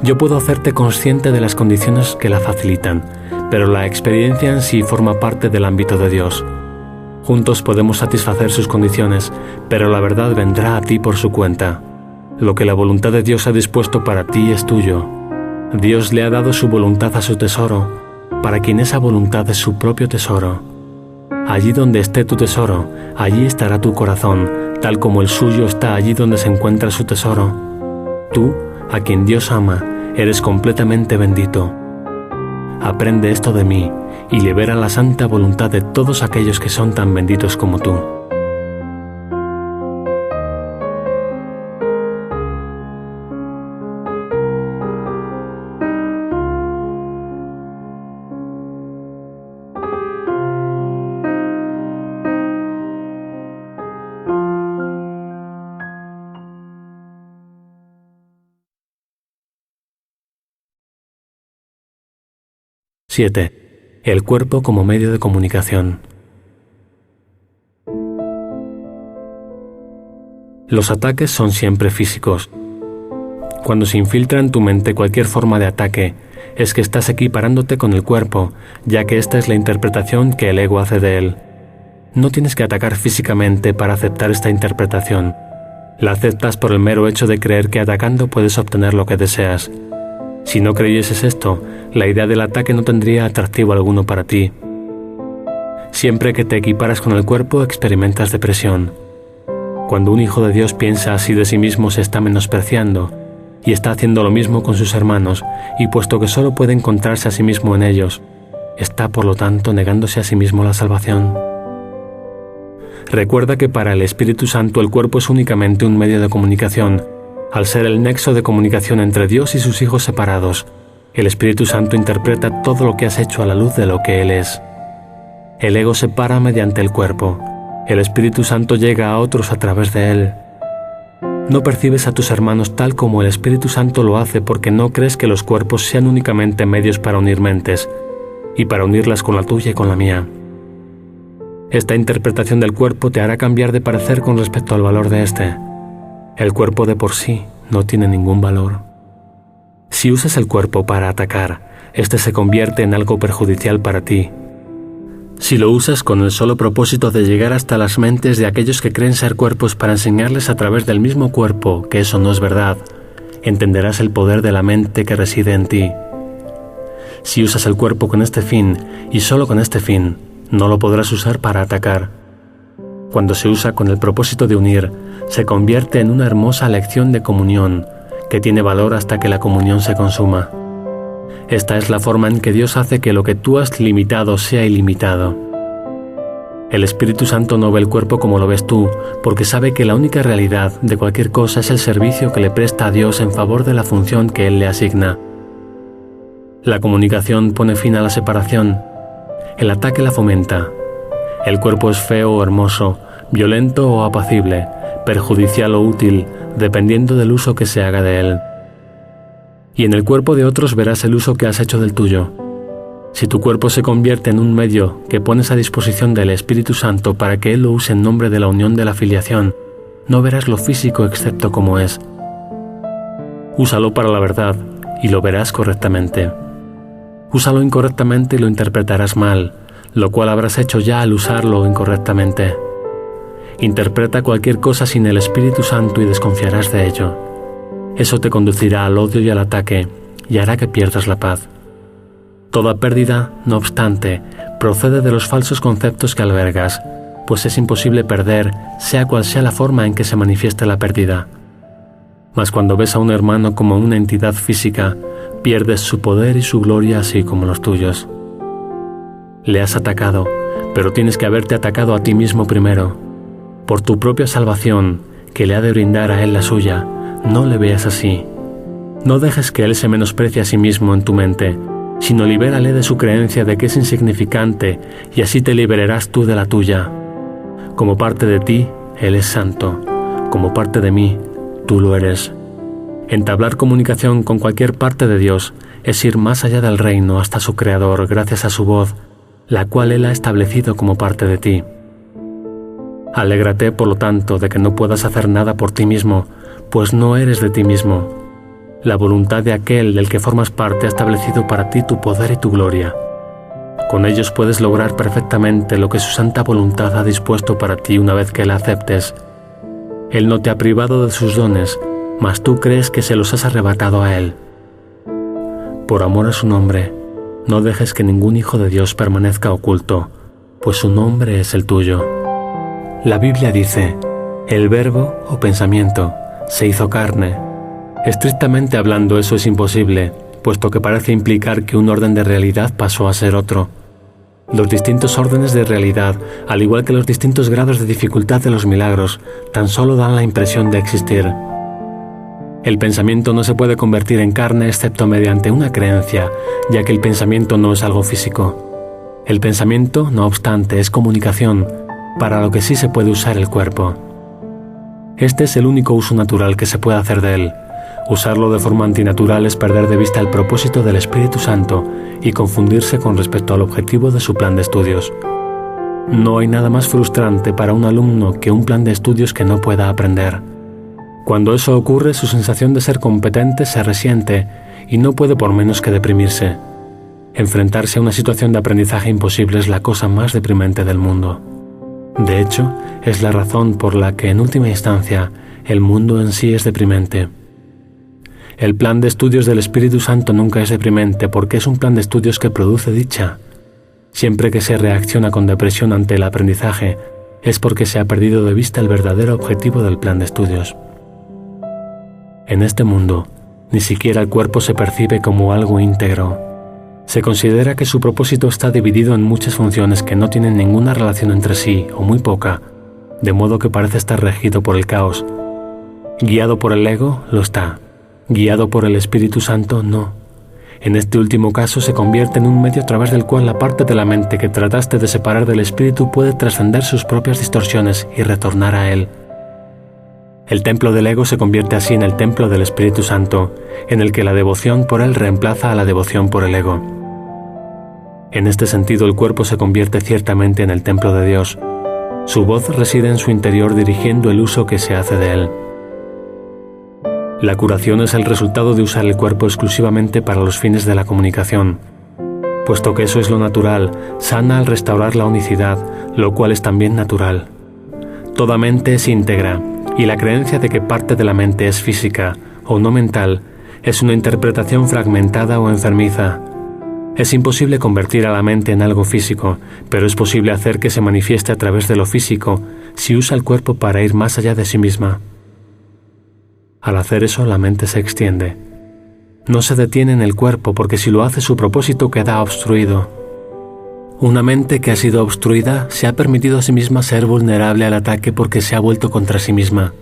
Speaker 1: Yo puedo hacerte consciente de las condiciones que la facilitan, pero la experiencia en sí forma parte del ámbito de Dios. Juntos podemos satisfacer sus condiciones, pero la verdad vendrá a ti por su cuenta. Lo que la voluntad de Dios ha dispuesto para ti es tuyo. Dios le ha dado su voluntad a su tesoro, para quien esa voluntad es su propio tesoro. Allí donde esté tu tesoro, allí estará tu corazón, tal como el suyo está allí donde se encuentra su tesoro. Tú, a quien Dios ama, eres completamente bendito. Aprende esto de mí y libera la santa voluntad de todos aquellos que son tan benditos como tú. ¡7! El cuerpo como medio de comunicación. Los ataques son siempre físicos. Cuando se infiltra en tu mente cualquier forma de ataque, es que estás equiparándote con el cuerpo, ya que esta es la interpretación que el ego hace de él. No tienes que atacar físicamente para aceptar esta interpretación. La aceptas por el mero hecho de creer que atacando puedes obtener lo que deseas. Si no creyeses esto, la idea del ataque no tendría atractivo alguno para ti. Siempre que te equiparas con el cuerpo, experimentas depresión. Cuando un hijo de Dios piensa así de sí mismo, se está menospreciando y está haciendo lo mismo con sus hermanos, y puesto que solo puede encontrarse a sí mismo en ellos, está por lo tanto negándose a sí mismo la salvación. Recuerda que para el Espíritu Santo el cuerpo es únicamente un medio de comunicación. Al ser el nexo de comunicación entre Dios y sus hijos separados, el Espíritu Santo interpreta todo lo que has hecho a la luz de lo que Él es. El ego se para mediante el cuerpo. El Espíritu Santo llega a otros a través de él. No percibes a tus hermanos tal como el Espíritu Santo lo hace porque no crees que los cuerpos sean únicamente medios para unir mentes y para unirlas con la tuya y con la mía. Esta interpretación del cuerpo te hará cambiar de parecer con respecto al valor de éste. El cuerpo de por sí no tiene ningún valor. Si usas el cuerpo para atacar, éste se convierte en algo perjudicial para ti. Si lo usas con el solo propósito de llegar hasta las mentes de aquellos que creen ser cuerpos para enseñarles a través del mismo cuerpo que eso no es verdad, entenderás el poder de la mente que reside en ti. Si usas el cuerpo con este fin, y solo con este fin, no lo podrás usar para atacar. Cuando se usa con el propósito de unir, se convierte en una hermosa lección de comunión, que tiene valor hasta que la comunión se consuma. Esta es la forma en que Dios hace que lo que tú has limitado sea ilimitado. El Espíritu Santo no ve el cuerpo como lo ves tú, porque sabe que la única realidad de cualquier cosa es el servicio que le presta a Dios en favor de la función que Él le asigna. La comunicación pone fin a la separación. El ataque la fomenta. El cuerpo es feo o hermoso, violento o apacible, perjudicial o útil, dependiendo del uso que se haga de él. Y en el cuerpo de otros verás el uso que has hecho del tuyo. Si tu cuerpo se convierte en un medio que pones a disposición del Espíritu Santo para que Él lo use en nombre de la unión de la filiación, no verás lo físico excepto como es. Úsalo para la verdad y lo verás correctamente. Úsalo incorrectamente y lo interpretarás mal, lo cual habrás hecho ya al usarlo incorrectamente. Interpreta cualquier cosa sin el Espíritu Santo y desconfiarás de ello. Eso te conducirá al odio y al ataque, y hará que pierdas la paz. Toda pérdida, no obstante, procede de los falsos conceptos que albergas, pues es imposible perder, sea cual sea la forma en que se manifieste la pérdida. Mas cuando ves a un hermano como una entidad física, pierdes su poder y su gloria así como los tuyos. Le has atacado, pero tienes que haberte atacado a ti mismo primero. Por tu propia salvación, que le ha de brindar a él la suya, no le veas así. No dejes que él se menosprecie a sí mismo en tu mente, sino libérale de su creencia de que es insignificante y así te liberarás tú de la tuya. Como parte de ti, él es santo. Como parte de mí, tú lo eres. Entablar comunicación con cualquier parte de Dios es ir más allá del reino hasta su Creador gracias a su voz, la cual Él ha establecido como parte de ti. Alégrate, por lo tanto, de que no puedas hacer nada por ti mismo, pues no eres de ti mismo. La voluntad de aquel del que formas parte ha establecido para ti tu poder y tu gloria. Con ellos puedes lograr perfectamente lo que su santa voluntad ha dispuesto para ti una vez que la aceptes. Él no te ha privado de sus dones, mas tú crees que se los has arrebatado a Él. Por amor a su nombre, no dejes que ningún hijo de Dios permanezca oculto, pues su nombre es el tuyo. La Biblia dice, el verbo o pensamiento se hizo carne. Estrictamente hablando, eso es imposible, puesto que parece implicar que un orden de realidad pasó a ser otro. Los distintos órdenes de realidad, al igual que los distintos grados de dificultad de los milagros, tan solo dan la impresión de existir. El pensamiento no se puede convertir en carne excepto mediante una creencia, ya que el pensamiento no es algo físico. El pensamiento, no obstante, es comunicación, para lo que sí se puede usar el cuerpo. Este es el único uso natural que se puede hacer de él. Usarlo de forma antinatural es perder de vista el propósito del Espíritu Santo y confundirse con respecto al objetivo de su plan de estudios. No hay nada más frustrante para un alumno que un plan de estudios que no pueda aprender. Cuando eso ocurre, su sensación de ser competente se resiente y no puede por menos que deprimirse. Enfrentarse a una situación de aprendizaje imposible es la cosa más deprimente del mundo. De hecho, es la razón por la que, en última instancia, el mundo en sí es deprimente. El plan de estudios del Espíritu Santo nunca es deprimente porque es un plan de estudios que produce dicha. Siempre que se reacciona con depresión ante el aprendizaje, es porque se ha perdido de vista el verdadero objetivo del plan de estudios. En este mundo, ni siquiera el cuerpo se percibe como algo íntegro. Se considera que su propósito está dividido en muchas funciones que no tienen ninguna relación entre sí, o muy poca, de modo que parece estar regido por el caos. Guiado por el ego, lo está. Guiado por el Espíritu Santo, no. En este último caso se convierte en un medio a través del cual la parte de la mente que trataste de separar del Espíritu puede trascender sus propias distorsiones y retornar a él. El templo del ego se convierte así en el templo del Espíritu Santo, en el que la devoción por él reemplaza a la devoción por el ego. En este sentido, el cuerpo se convierte ciertamente en el templo de Dios. Su voz reside en su interior dirigiendo el uso que se hace de él. La curación es el resultado de usar el cuerpo exclusivamente para los fines de la comunicación. Puesto que eso es lo natural, sana al restaurar la unicidad, lo cual es también natural. Toda mente es íntegra, y la creencia de que parte de la mente es física o no mental es una interpretación fragmentada o enfermiza. Es imposible convertir a la mente en algo físico, pero es posible hacer que se manifieste a través de lo físico si usa el cuerpo para ir más allá de sí misma. Al hacer eso, la mente se extiende. No se detiene en el cuerpo porque si lo hace su propósito queda obstruido. Una mente que ha sido obstruida se ha permitido a sí misma ser vulnerable al ataque porque se ha vuelto contra sí misma.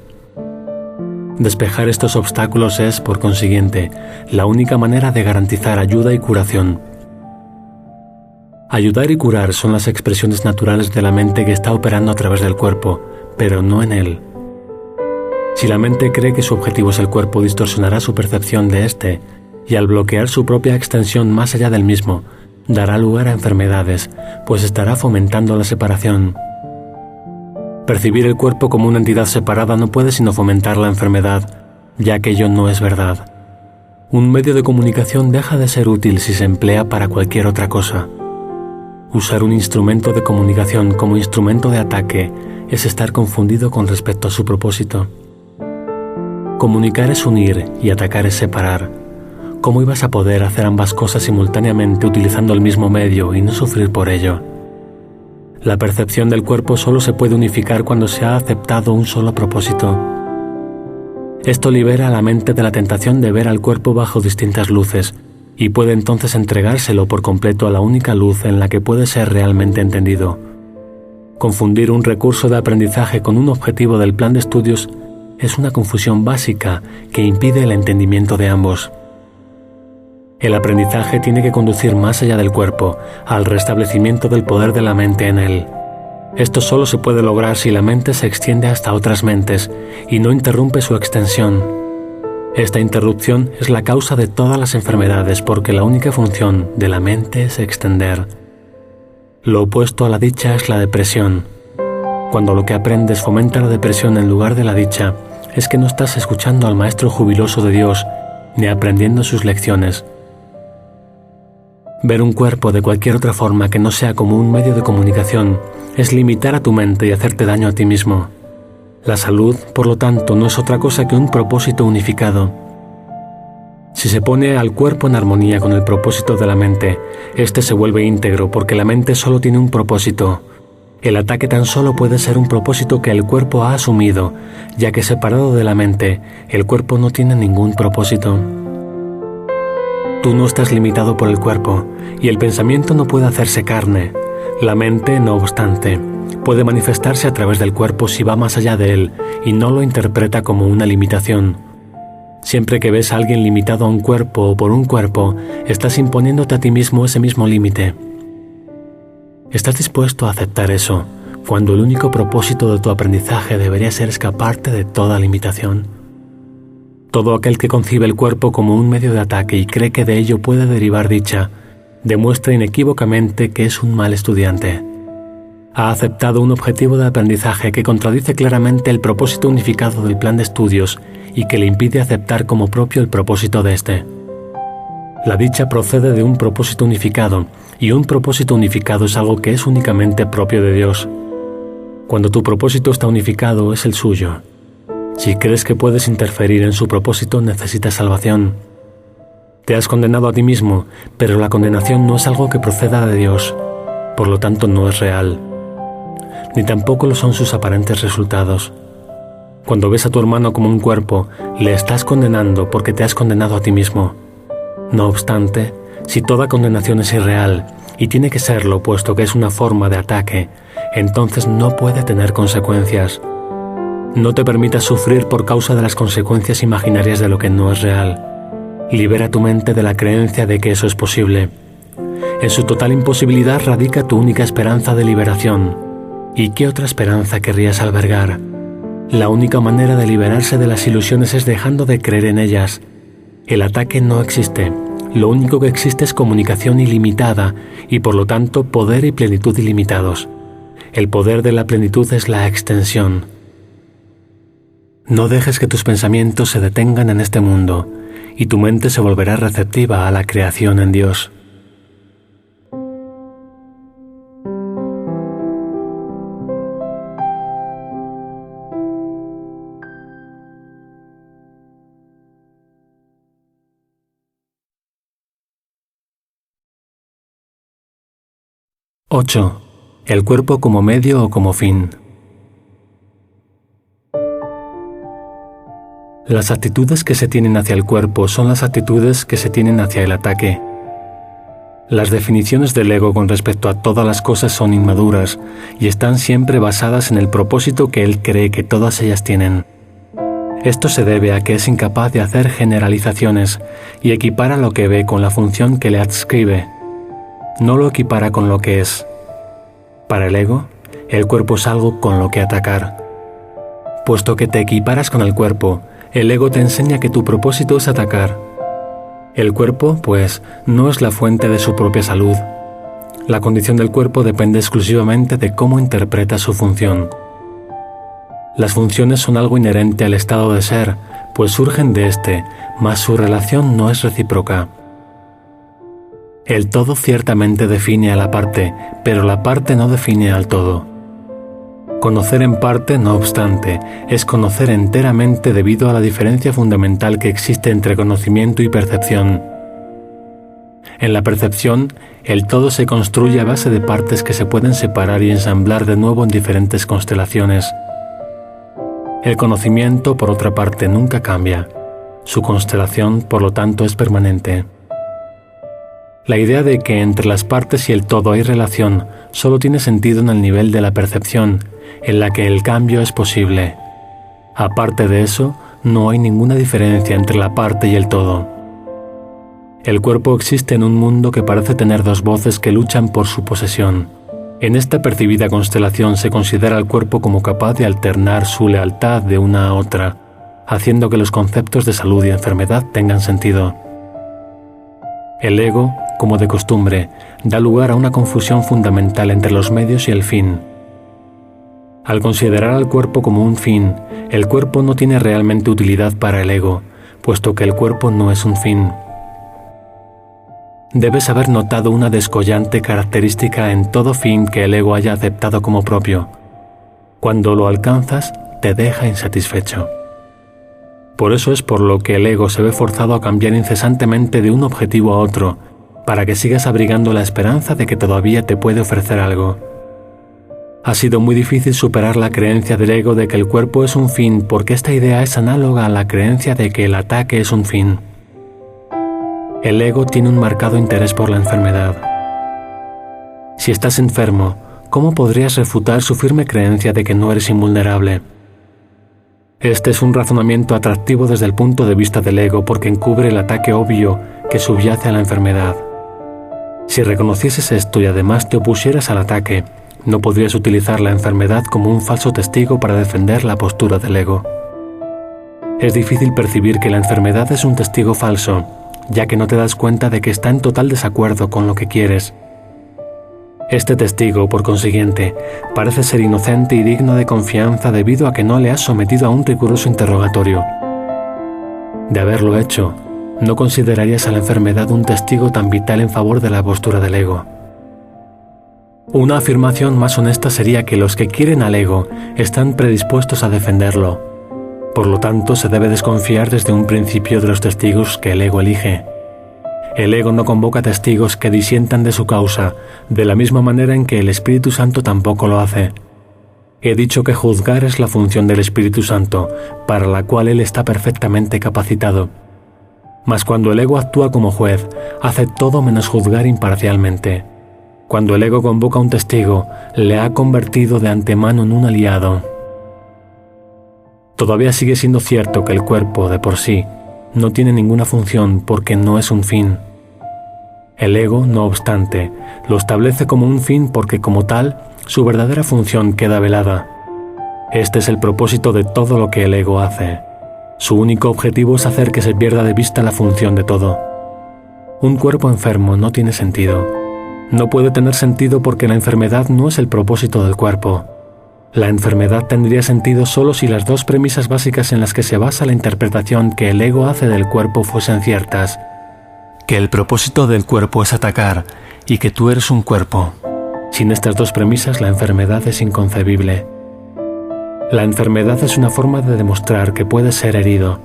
Speaker 1: Despejar estos obstáculos es, por consiguiente, la única manera de garantizar ayuda y curación. Ayudar y curar son las expresiones naturales de la mente que está operando a través del cuerpo, pero no en él. Si la mente cree que su objetivo es el cuerpo, distorsionará su percepción de éste, y al bloquear su propia extensión más allá del mismo, dará lugar a enfermedades, pues estará fomentando la separación. Percibir el cuerpo como una entidad separada no puede sino fomentar la enfermedad, ya que ello no es verdad. Un medio de comunicación deja de ser útil si se emplea para cualquier otra cosa. Usar un instrumento de comunicación como instrumento de ataque es estar confundido con respecto a su propósito. Comunicar es unir y atacar es separar. ¿Cómo ibas a poder hacer ambas cosas simultáneamente utilizando el mismo medio y no sufrir por ello? La percepción del cuerpo solo se puede unificar cuando se ha aceptado un solo propósito. Esto libera a la mente de la tentación de ver al cuerpo bajo distintas luces y puede entonces entregárselo por completo a la única luz en la que puede ser realmente entendido. Confundir un recurso de aprendizaje con un objetivo del plan de estudios es una confusión básica que impide el entendimiento de ambos. El aprendizaje tiene que conducir más allá del cuerpo, al restablecimiento del poder de la mente en él. Esto solo se puede lograr si la mente se extiende hasta otras mentes y no interrumpe su extensión. Esta interrupción es la causa de todas las enfermedades porque la única función de la mente es extender. Lo opuesto a la dicha es la depresión. Cuando lo que aprendes fomenta la depresión en lugar de la dicha, es que no estás escuchando al Maestro jubiloso de Dios ni aprendiendo sus lecciones. Ver un cuerpo de cualquier otra forma que no sea como un medio de comunicación es limitar a tu mente y hacerte daño a ti mismo. La salud, por lo tanto, no es otra cosa que un propósito unificado. Si se pone al cuerpo en armonía con el propósito de la mente, éste se vuelve íntegro porque la mente solo tiene un propósito. El ataque tan solo puede ser un propósito que el cuerpo ha asumido, ya que separado de la mente, el cuerpo no tiene ningún propósito. Tú no estás limitado por el cuerpo, y el pensamiento no puede hacerse carne. La mente, no obstante, puede manifestarse a través del cuerpo si va más allá de él y no lo interpreta como una limitación. Siempre que ves a alguien limitado a un cuerpo o por un cuerpo, estás imponiéndote a ti mismo ese mismo límite. ¿Estás dispuesto a aceptar eso, cuando el único propósito de tu aprendizaje debería ser escaparte de toda limitación? Todo aquel que concibe el cuerpo como un medio de ataque y cree que de ello puede derivar dicha, demuestra inequívocamente que es un mal estudiante. Ha aceptado un objetivo de aprendizaje que contradice claramente el propósito unificado del plan de estudios y que le impide aceptar como propio el propósito de este. La dicha procede de un propósito unificado, y un propósito unificado es algo que es únicamente propio de Dios. Cuando tu propósito está unificado, es el suyo. Si crees que puedes interferir en su propósito, necesitas salvación. Te has condenado a ti mismo, pero la condenación no es algo que proceda de Dios, por lo tanto no es real. Ni tampoco lo son sus aparentes resultados. Cuando ves a tu hermano como un cuerpo, le estás condenando porque te has condenado a ti mismo. No obstante, si toda condenación es irreal, y tiene que serlo puesto que es una forma de ataque, entonces no puede tener consecuencias. No te permitas sufrir por causa de las consecuencias imaginarias de lo que no es real. Libera tu mente de la creencia de que eso es posible. En su total imposibilidad radica tu única esperanza de liberación. ¿Y qué otra esperanza querrías albergar? La única manera de liberarse de las ilusiones es dejando de creer en ellas. El ataque no existe. Lo único que existe es comunicación ilimitada y por lo tanto poder y plenitud ilimitados. El poder de la plenitud es la extensión. No dejes que tus pensamientos se detengan en este mundo y tu mente se volverá receptiva a la creación en Dios. (8) El cuerpo como medio o como fin. Las actitudes que se tienen hacia el cuerpo son las actitudes que se tienen hacia el ataque. Las definiciones del ego con respecto a todas las cosas son inmaduras y están siempre basadas en el propósito que él cree que todas ellas tienen. Esto se debe a que es incapaz de hacer generalizaciones y equipara lo que ve con la función que le adscribe. No lo equipara con lo que es. Para el ego, el cuerpo es algo con lo que atacar. Puesto que te equiparas con el cuerpo, el ego te enseña que tu propósito es atacar. El cuerpo, pues, no es la fuente de su propia salud. La condición del cuerpo depende exclusivamente de cómo interpreta su función. Las funciones son algo inherente al estado de ser, pues surgen de éste, mas su relación no es recíproca. El todo ciertamente define a la parte, pero la parte no define al todo. Conocer en parte, no obstante, es conocer enteramente debido a la diferencia fundamental que existe entre conocimiento y percepción. En la percepción, el todo se construye a base de partes que se pueden separar y ensamblar de nuevo en diferentes constelaciones. El conocimiento, por otra parte, nunca cambia. Su constelación, por lo tanto, es permanente. La idea de que entre las partes y el todo hay relación solo tiene sentido en el nivel de la percepción, en la que el cambio es posible. Aparte de eso, no hay ninguna diferencia entre la parte y el todo. El cuerpo existe en un mundo que parece tener dos voces que luchan por su posesión. En esta percibida constelación se considera al cuerpo como capaz de alternar su lealtad de una a otra, haciendo que los conceptos de salud y enfermedad tengan sentido. El ego, como de costumbre, da lugar a una confusión fundamental entre los medios y el fin. Al considerar al cuerpo como un fin, el cuerpo no tiene realmente utilidad para el ego, puesto que el cuerpo no es un fin. Debes haber notado una descollante característica en todo fin que el ego haya aceptado como propio. Cuando lo alcanzas, te deja insatisfecho. Por eso es por lo que el ego se ve forzado a cambiar incesantemente de un objetivo a otro, para que sigas abrigando la esperanza de que todavía te puede ofrecer algo. Ha sido muy difícil superar la creencia del ego de que el cuerpo es un fin, porque esta idea es análoga a la creencia de que el ataque es un fin. El ego tiene un marcado interés por la enfermedad. Si estás enfermo, ¿cómo podrías refutar su firme creencia de que no eres invulnerable? Este es un razonamiento atractivo desde el punto de vista del ego porque encubre el ataque obvio que subyace a la enfermedad. Si reconocieses esto y además te opusieras al ataque, no podrías utilizar la enfermedad como un falso testigo para defender la postura del ego. Es difícil percibir que la enfermedad es un testigo falso, ya que no te das cuenta de que está en total desacuerdo con lo que quieres. Este testigo, por consiguiente, parece ser inocente y digno de confianza debido a que no le has sometido a un riguroso interrogatorio. De haberlo hecho, no considerarías a la enfermedad un testigo tan vital en favor de la postura del ego. Una afirmación más honesta sería que los que quieren al ego están predispuestos a defenderlo. Por lo tanto, se debe desconfiar desde un principio de los testigos que el ego elige. El ego no convoca testigos que disientan de su causa, de la misma manera en que el Espíritu Santo tampoco lo hace. He dicho que juzgar es la función del Espíritu Santo, para la cual él está perfectamente capacitado. Mas cuando el ego actúa como juez, hace todo menos juzgar imparcialmente. Cuando el ego convoca a un testigo, le ha convertido de antemano en un aliado. Todavía sigue siendo cierto que el cuerpo, de por sí, no tiene ninguna función porque no es un fin. El ego, no obstante, lo establece como un fin porque como tal, su verdadera función queda velada. Este es el propósito de todo lo que el ego hace. Su único objetivo es hacer que se pierda de vista la función de todo. Un cuerpo enfermo no tiene sentido. No puede tener sentido porque la enfermedad no es el propósito del cuerpo. La enfermedad tendría sentido solo si las dos premisas básicas en las que se basa la interpretación que el ego hace del cuerpo fuesen ciertas: que el propósito del cuerpo es atacar y que tú eres un cuerpo. Sin estas dos premisas, la enfermedad es inconcebible. La enfermedad es una forma de demostrar que puedes ser herido.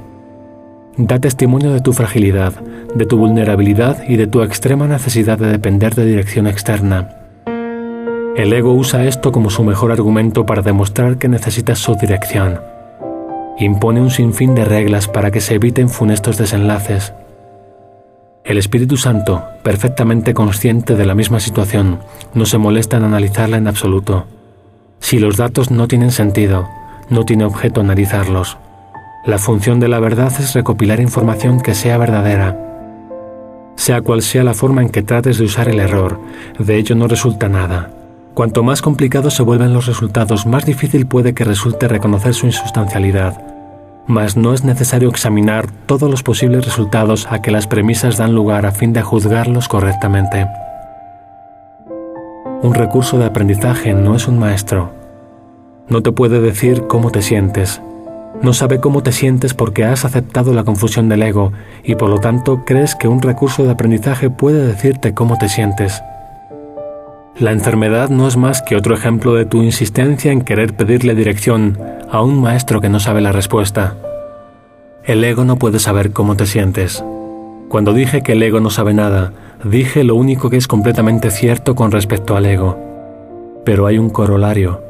Speaker 1: Da testimonio de tu fragilidad, de tu vulnerabilidad y de tu extrema necesidad de depender de dirección externa. El ego usa esto como su mejor argumento para demostrar que necesitas su dirección. Impone un sinfín de reglas para que se eviten funestos desenlaces. El Espíritu Santo, perfectamente consciente de la misma situación, no se molesta en analizarla en absoluto. Si los datos no tienen sentido, no tiene objeto analizarlos. La función de la verdad es recopilar información que sea verdadera. Sea cual sea la forma en que trates de usar el error, de ello no resulta nada. Cuanto más complicados se vuelven los resultados, más difícil puede que resulte reconocer su insustancialidad. Mas no es necesario examinar todos los posibles resultados a que las premisas dan lugar a fin de juzgarlos correctamente. Un recurso de aprendizaje no es un maestro. No te puede decir cómo te sientes. No sabe cómo te sientes porque has aceptado la confusión del ego y por lo tanto crees que un recurso de aprendizaje puede decirte cómo te sientes. La enfermedad no es más que otro ejemplo de tu insistencia en querer pedirle dirección a un maestro que no sabe la respuesta. El ego no puede saber cómo te sientes. Cuando dije que el ego no sabe nada, dije lo único que es completamente cierto con respecto al ego. Pero hay un corolario.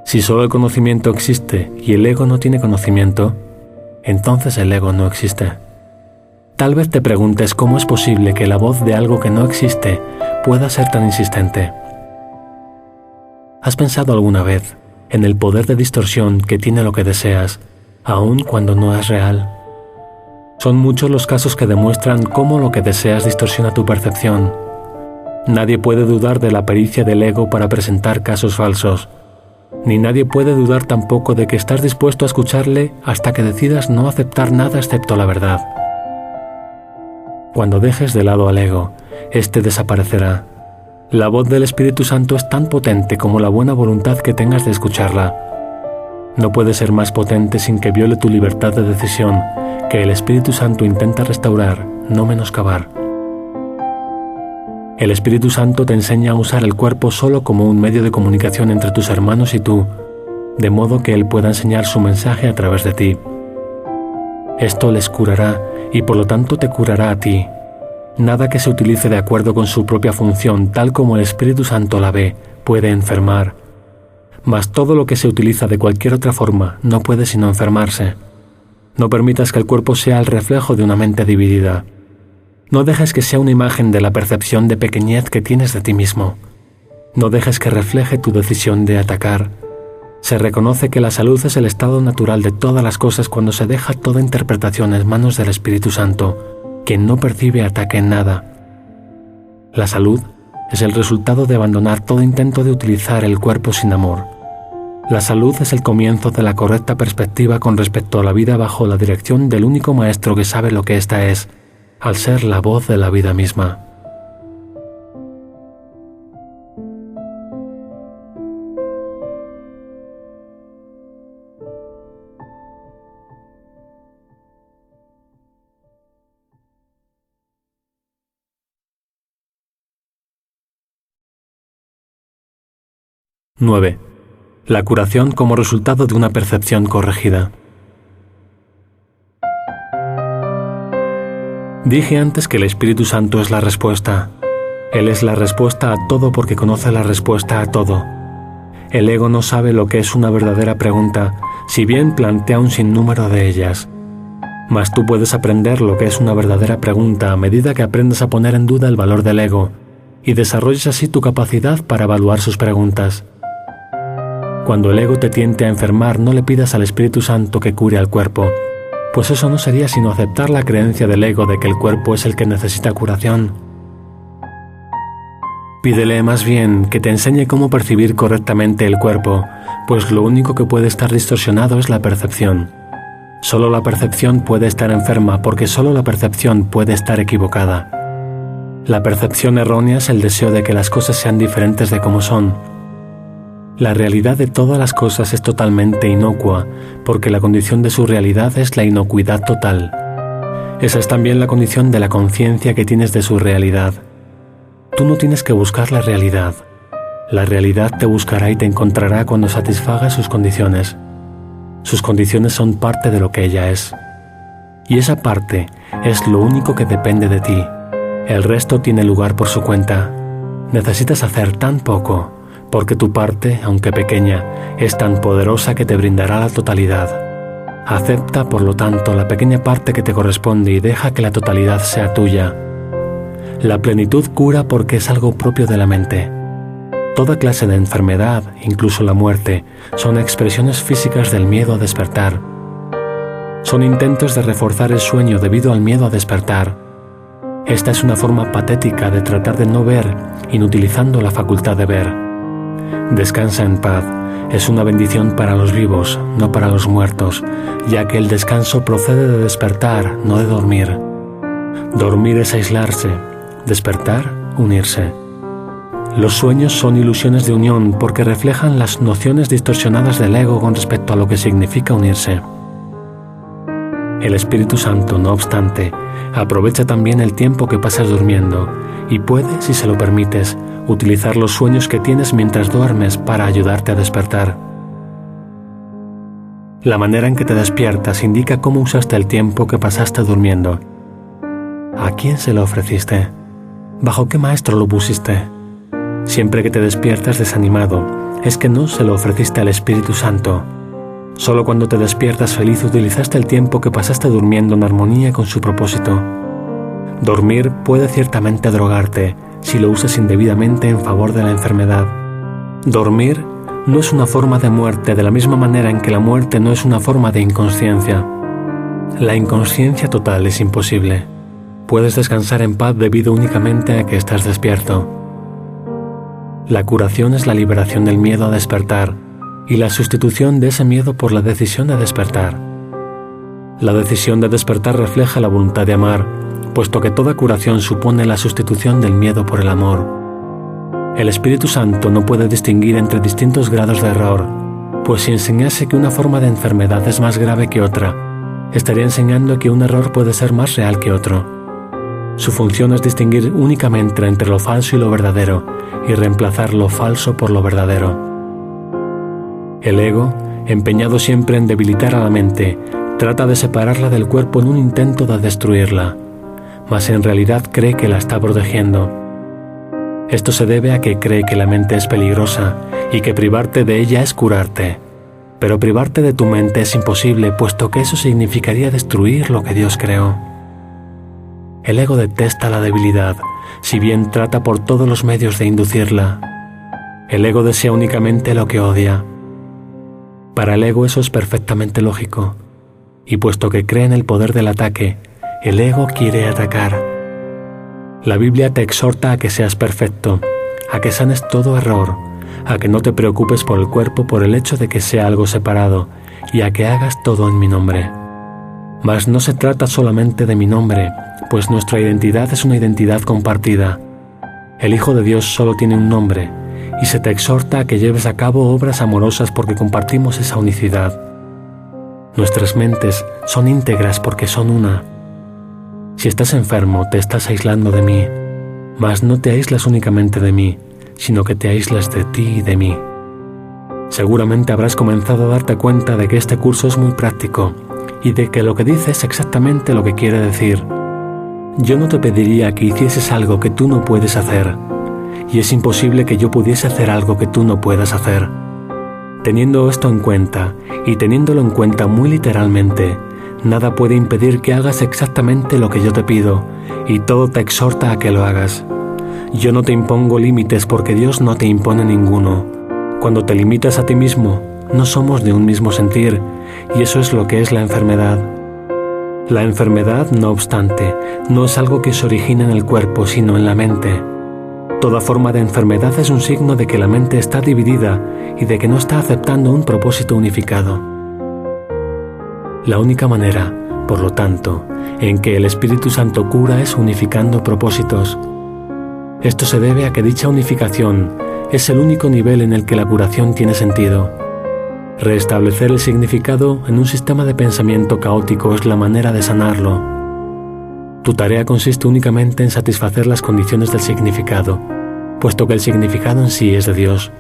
Speaker 1: Si solo el conocimiento existe y el ego no tiene conocimiento, entonces el ego no existe. Tal vez te preguntes cómo es posible que la voz de algo que no existe pueda ser tan insistente. ¿Has pensado alguna vez en el poder de distorsión que tiene lo que deseas, aun cuando no es real? Son muchos los casos que demuestran cómo lo que deseas distorsiona tu percepción. Nadie puede dudar de la pericia del ego para presentar casos falsos, ni nadie puede dudar tampoco de que estás dispuesto a escucharle hasta que decidas no aceptar nada excepto la verdad. Cuando dejes de lado al ego, éste desaparecerá. La voz del Espíritu Santo es tan potente como la buena voluntad que tengas de escucharla. No puede ser más potente sin que viole tu libertad de decisión, que el Espíritu Santo intenta restaurar, no menoscabar. El Espíritu Santo te enseña a usar el cuerpo solo como un medio de comunicación entre tus hermanos y tú, de modo que Él pueda enseñar su mensaje a través de ti. Esto les curará y por lo tanto te curará a ti. Nada que se utilice de acuerdo con su propia función, tal como el Espíritu Santo la ve, puede enfermar. Mas todo lo que se utiliza de cualquier otra forma no puede sino enfermarse. No permitas que el cuerpo sea el reflejo de una mente dividida. No dejes que sea una imagen de la percepción de pequeñez que tienes de ti mismo. No dejes que refleje tu decisión de atacar. Se reconoce que la salud es el estado natural de todas las cosas cuando se deja toda interpretación en manos del Espíritu Santo, quien no percibe ataque en nada. La salud es el resultado de abandonar todo intento de utilizar el cuerpo sin amor. La salud es el comienzo de la correcta perspectiva con respecto a la vida bajo la dirección del único maestro que sabe lo que ésta es, al ser la voz de la vida misma. 9. La curación como resultado de una percepción corregida. Dije antes que el Espíritu Santo es la respuesta. Él es la respuesta a todo porque conoce la respuesta a todo. El ego no sabe lo que es una verdadera pregunta, si bien plantea un sinnúmero de ellas. Mas tú puedes aprender lo que es una verdadera pregunta a medida que aprendas a poner en duda el valor del ego y desarrolles así tu capacidad para evaluar sus preguntas. Cuando el ego te tiente a enfermar, no le pidas al Espíritu Santo que cure al cuerpo, pues eso no sería sino aceptar la creencia del ego de que el cuerpo es el que necesita curación. Pídele más bien que te enseñe cómo percibir correctamente el cuerpo, pues lo único que puede estar distorsionado es la percepción. Solo la percepción puede estar enferma porque solo la percepción puede estar equivocada. La percepción errónea es el deseo de que las cosas sean diferentes de como son. La realidad de todas las cosas es totalmente inocua, porque la condición de su realidad es la inocuidad total. Esa es también la condición de la conciencia que tienes de su realidad. Tú no tienes que buscar la realidad. La realidad te buscará y te encontrará cuando satisfaga sus condiciones. Sus condiciones son parte de lo que ella es. Y esa parte es lo único que depende de ti. El resto tiene lugar por su cuenta. Necesitas hacer tan poco, porque tu parte, aunque pequeña, es tan poderosa que te brindará la totalidad. Acepta, por lo tanto, la pequeña parte que te corresponde y deja que la totalidad sea tuya. La plenitud cura porque es algo propio de la mente. Toda clase de enfermedad, incluso la muerte, son expresiones físicas del miedo a despertar. Son intentos de reforzar el sueño debido al miedo a despertar. Esta es una forma patética de tratar de no ver, inutilizando la facultad de ver. Descansa en paz. Es una bendición para los vivos, no para los muertos, ya que el descanso procede de despertar, no de dormir. Dormir es aislarse, despertar, unirse. Los sueños son ilusiones de unión porque reflejan las nociones distorsionadas del ego con respecto a lo que significa unirse. El Espíritu Santo, no obstante, aprovecha también el tiempo que pasas durmiendo y puede, si se lo permites, utilizar los sueños que tienes mientras duermes para ayudarte a despertar. La manera en que te despiertas indica cómo usaste el tiempo que pasaste durmiendo. ¿A quién se lo ofreciste? ¿Bajo qué maestro lo pusiste? Siempre que te despiertas desanimado, es que no se lo ofreciste al Espíritu Santo. Solo cuando te despiertas feliz utilizaste el tiempo que pasaste durmiendo en armonía con su propósito. Dormir puede ciertamente drogarte si lo usas indebidamente en favor de la enfermedad. Dormir no es una forma de muerte de la misma manera en que la muerte no es una forma de inconsciencia. La inconsciencia total es imposible. Puedes descansar en paz debido únicamente a que estás despierto. La curación es la liberación del miedo a despertar y la sustitución de ese miedo por la decisión de despertar. La decisión de despertar refleja la voluntad de amar, puesto que toda curación supone la sustitución del miedo por el amor. El Espíritu Santo no puede distinguir entre distintos grados de error, pues si enseñase que una forma de enfermedad es más grave que otra, estaría enseñando que un error puede ser más real que otro. Su función es distinguir únicamente entre lo falso y lo verdadero y reemplazar lo falso por lo verdadero. El ego, empeñado siempre en debilitar a la mente, trata de separarla del cuerpo en un intento de destruirla, mas en realidad cree que la está protegiendo. Esto se debe a que cree que la mente es peligrosa y que privarte de ella es curarte. Pero privarte de tu mente es imposible, puesto que eso significaría destruir lo que Dios creó. El ego detesta la debilidad, si bien trata por todos los medios de inducirla. El ego desea únicamente lo que odia. Para el ego eso es perfectamente lógico, y puesto que cree en el poder del ataque, el ego quiere atacar. La Biblia te exhorta a que seas perfecto, a que sanes todo error, a que no te preocupes por el cuerpo por el hecho de que sea algo separado, y a que hagas todo en mi nombre. Mas no se trata solamente de mi nombre, pues nuestra identidad es una identidad compartida. El Hijo de Dios solo tiene un nombre, y se te exhorta a que lleves a cabo obras amorosas porque compartimos esa unicidad. Nuestras mentes son íntegras porque son una. Si estás enfermo, te estás aislando de mí, mas no te aíslas únicamente de mí, sino que te aíslas de ti y de mí. Seguramente habrás comenzado a darte cuenta de que este curso es muy práctico y de que lo que dice es exactamente lo que quiere decir. Yo no te pediría que hicieses algo que tú no puedes hacer, y es imposible que yo pudiese hacer algo que tú no puedas hacer. Teniendo esto en cuenta, y teniéndolo en cuenta muy literalmente, nada puede impedir que hagas exactamente lo que yo te pido, y todo te exhorta a que lo hagas. Yo no te impongo límites porque Dios no te impone ninguno. Cuando te limitas a ti mismo, no somos de un mismo sentir, y eso es lo que es la enfermedad. La enfermedad, no obstante, no es algo que se origina en el cuerpo, sino en la mente. Toda forma de enfermedad es un signo de que la mente está dividida y de que no está aceptando un propósito unificado. La única manera, por lo tanto, en que el Espíritu Santo cura es unificando propósitos. Esto se debe a que dicha unificación es el único nivel en el que la curación tiene sentido. Restablecer el significado en un sistema de pensamiento caótico es la manera de sanarlo. Tu tarea consiste únicamente en satisfacer las condiciones del significado, puesto que el significado en sí es de Dios.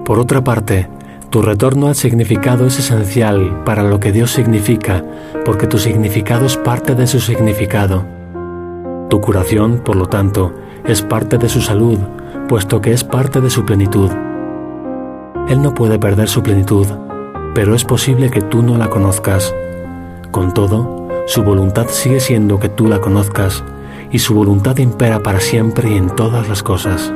Speaker 1: Por otra parte, tu retorno al significado es esencial para lo que Dios significa, porque tu significado es parte de su significado. Tu curación, por lo tanto, es parte de su salud, puesto que es parte de su plenitud. Él no puede perder su plenitud, pero es posible que tú no la conozcas. Con todo, su voluntad sigue siendo que tú la conozcas, y su voluntad impera para siempre y en todas las cosas.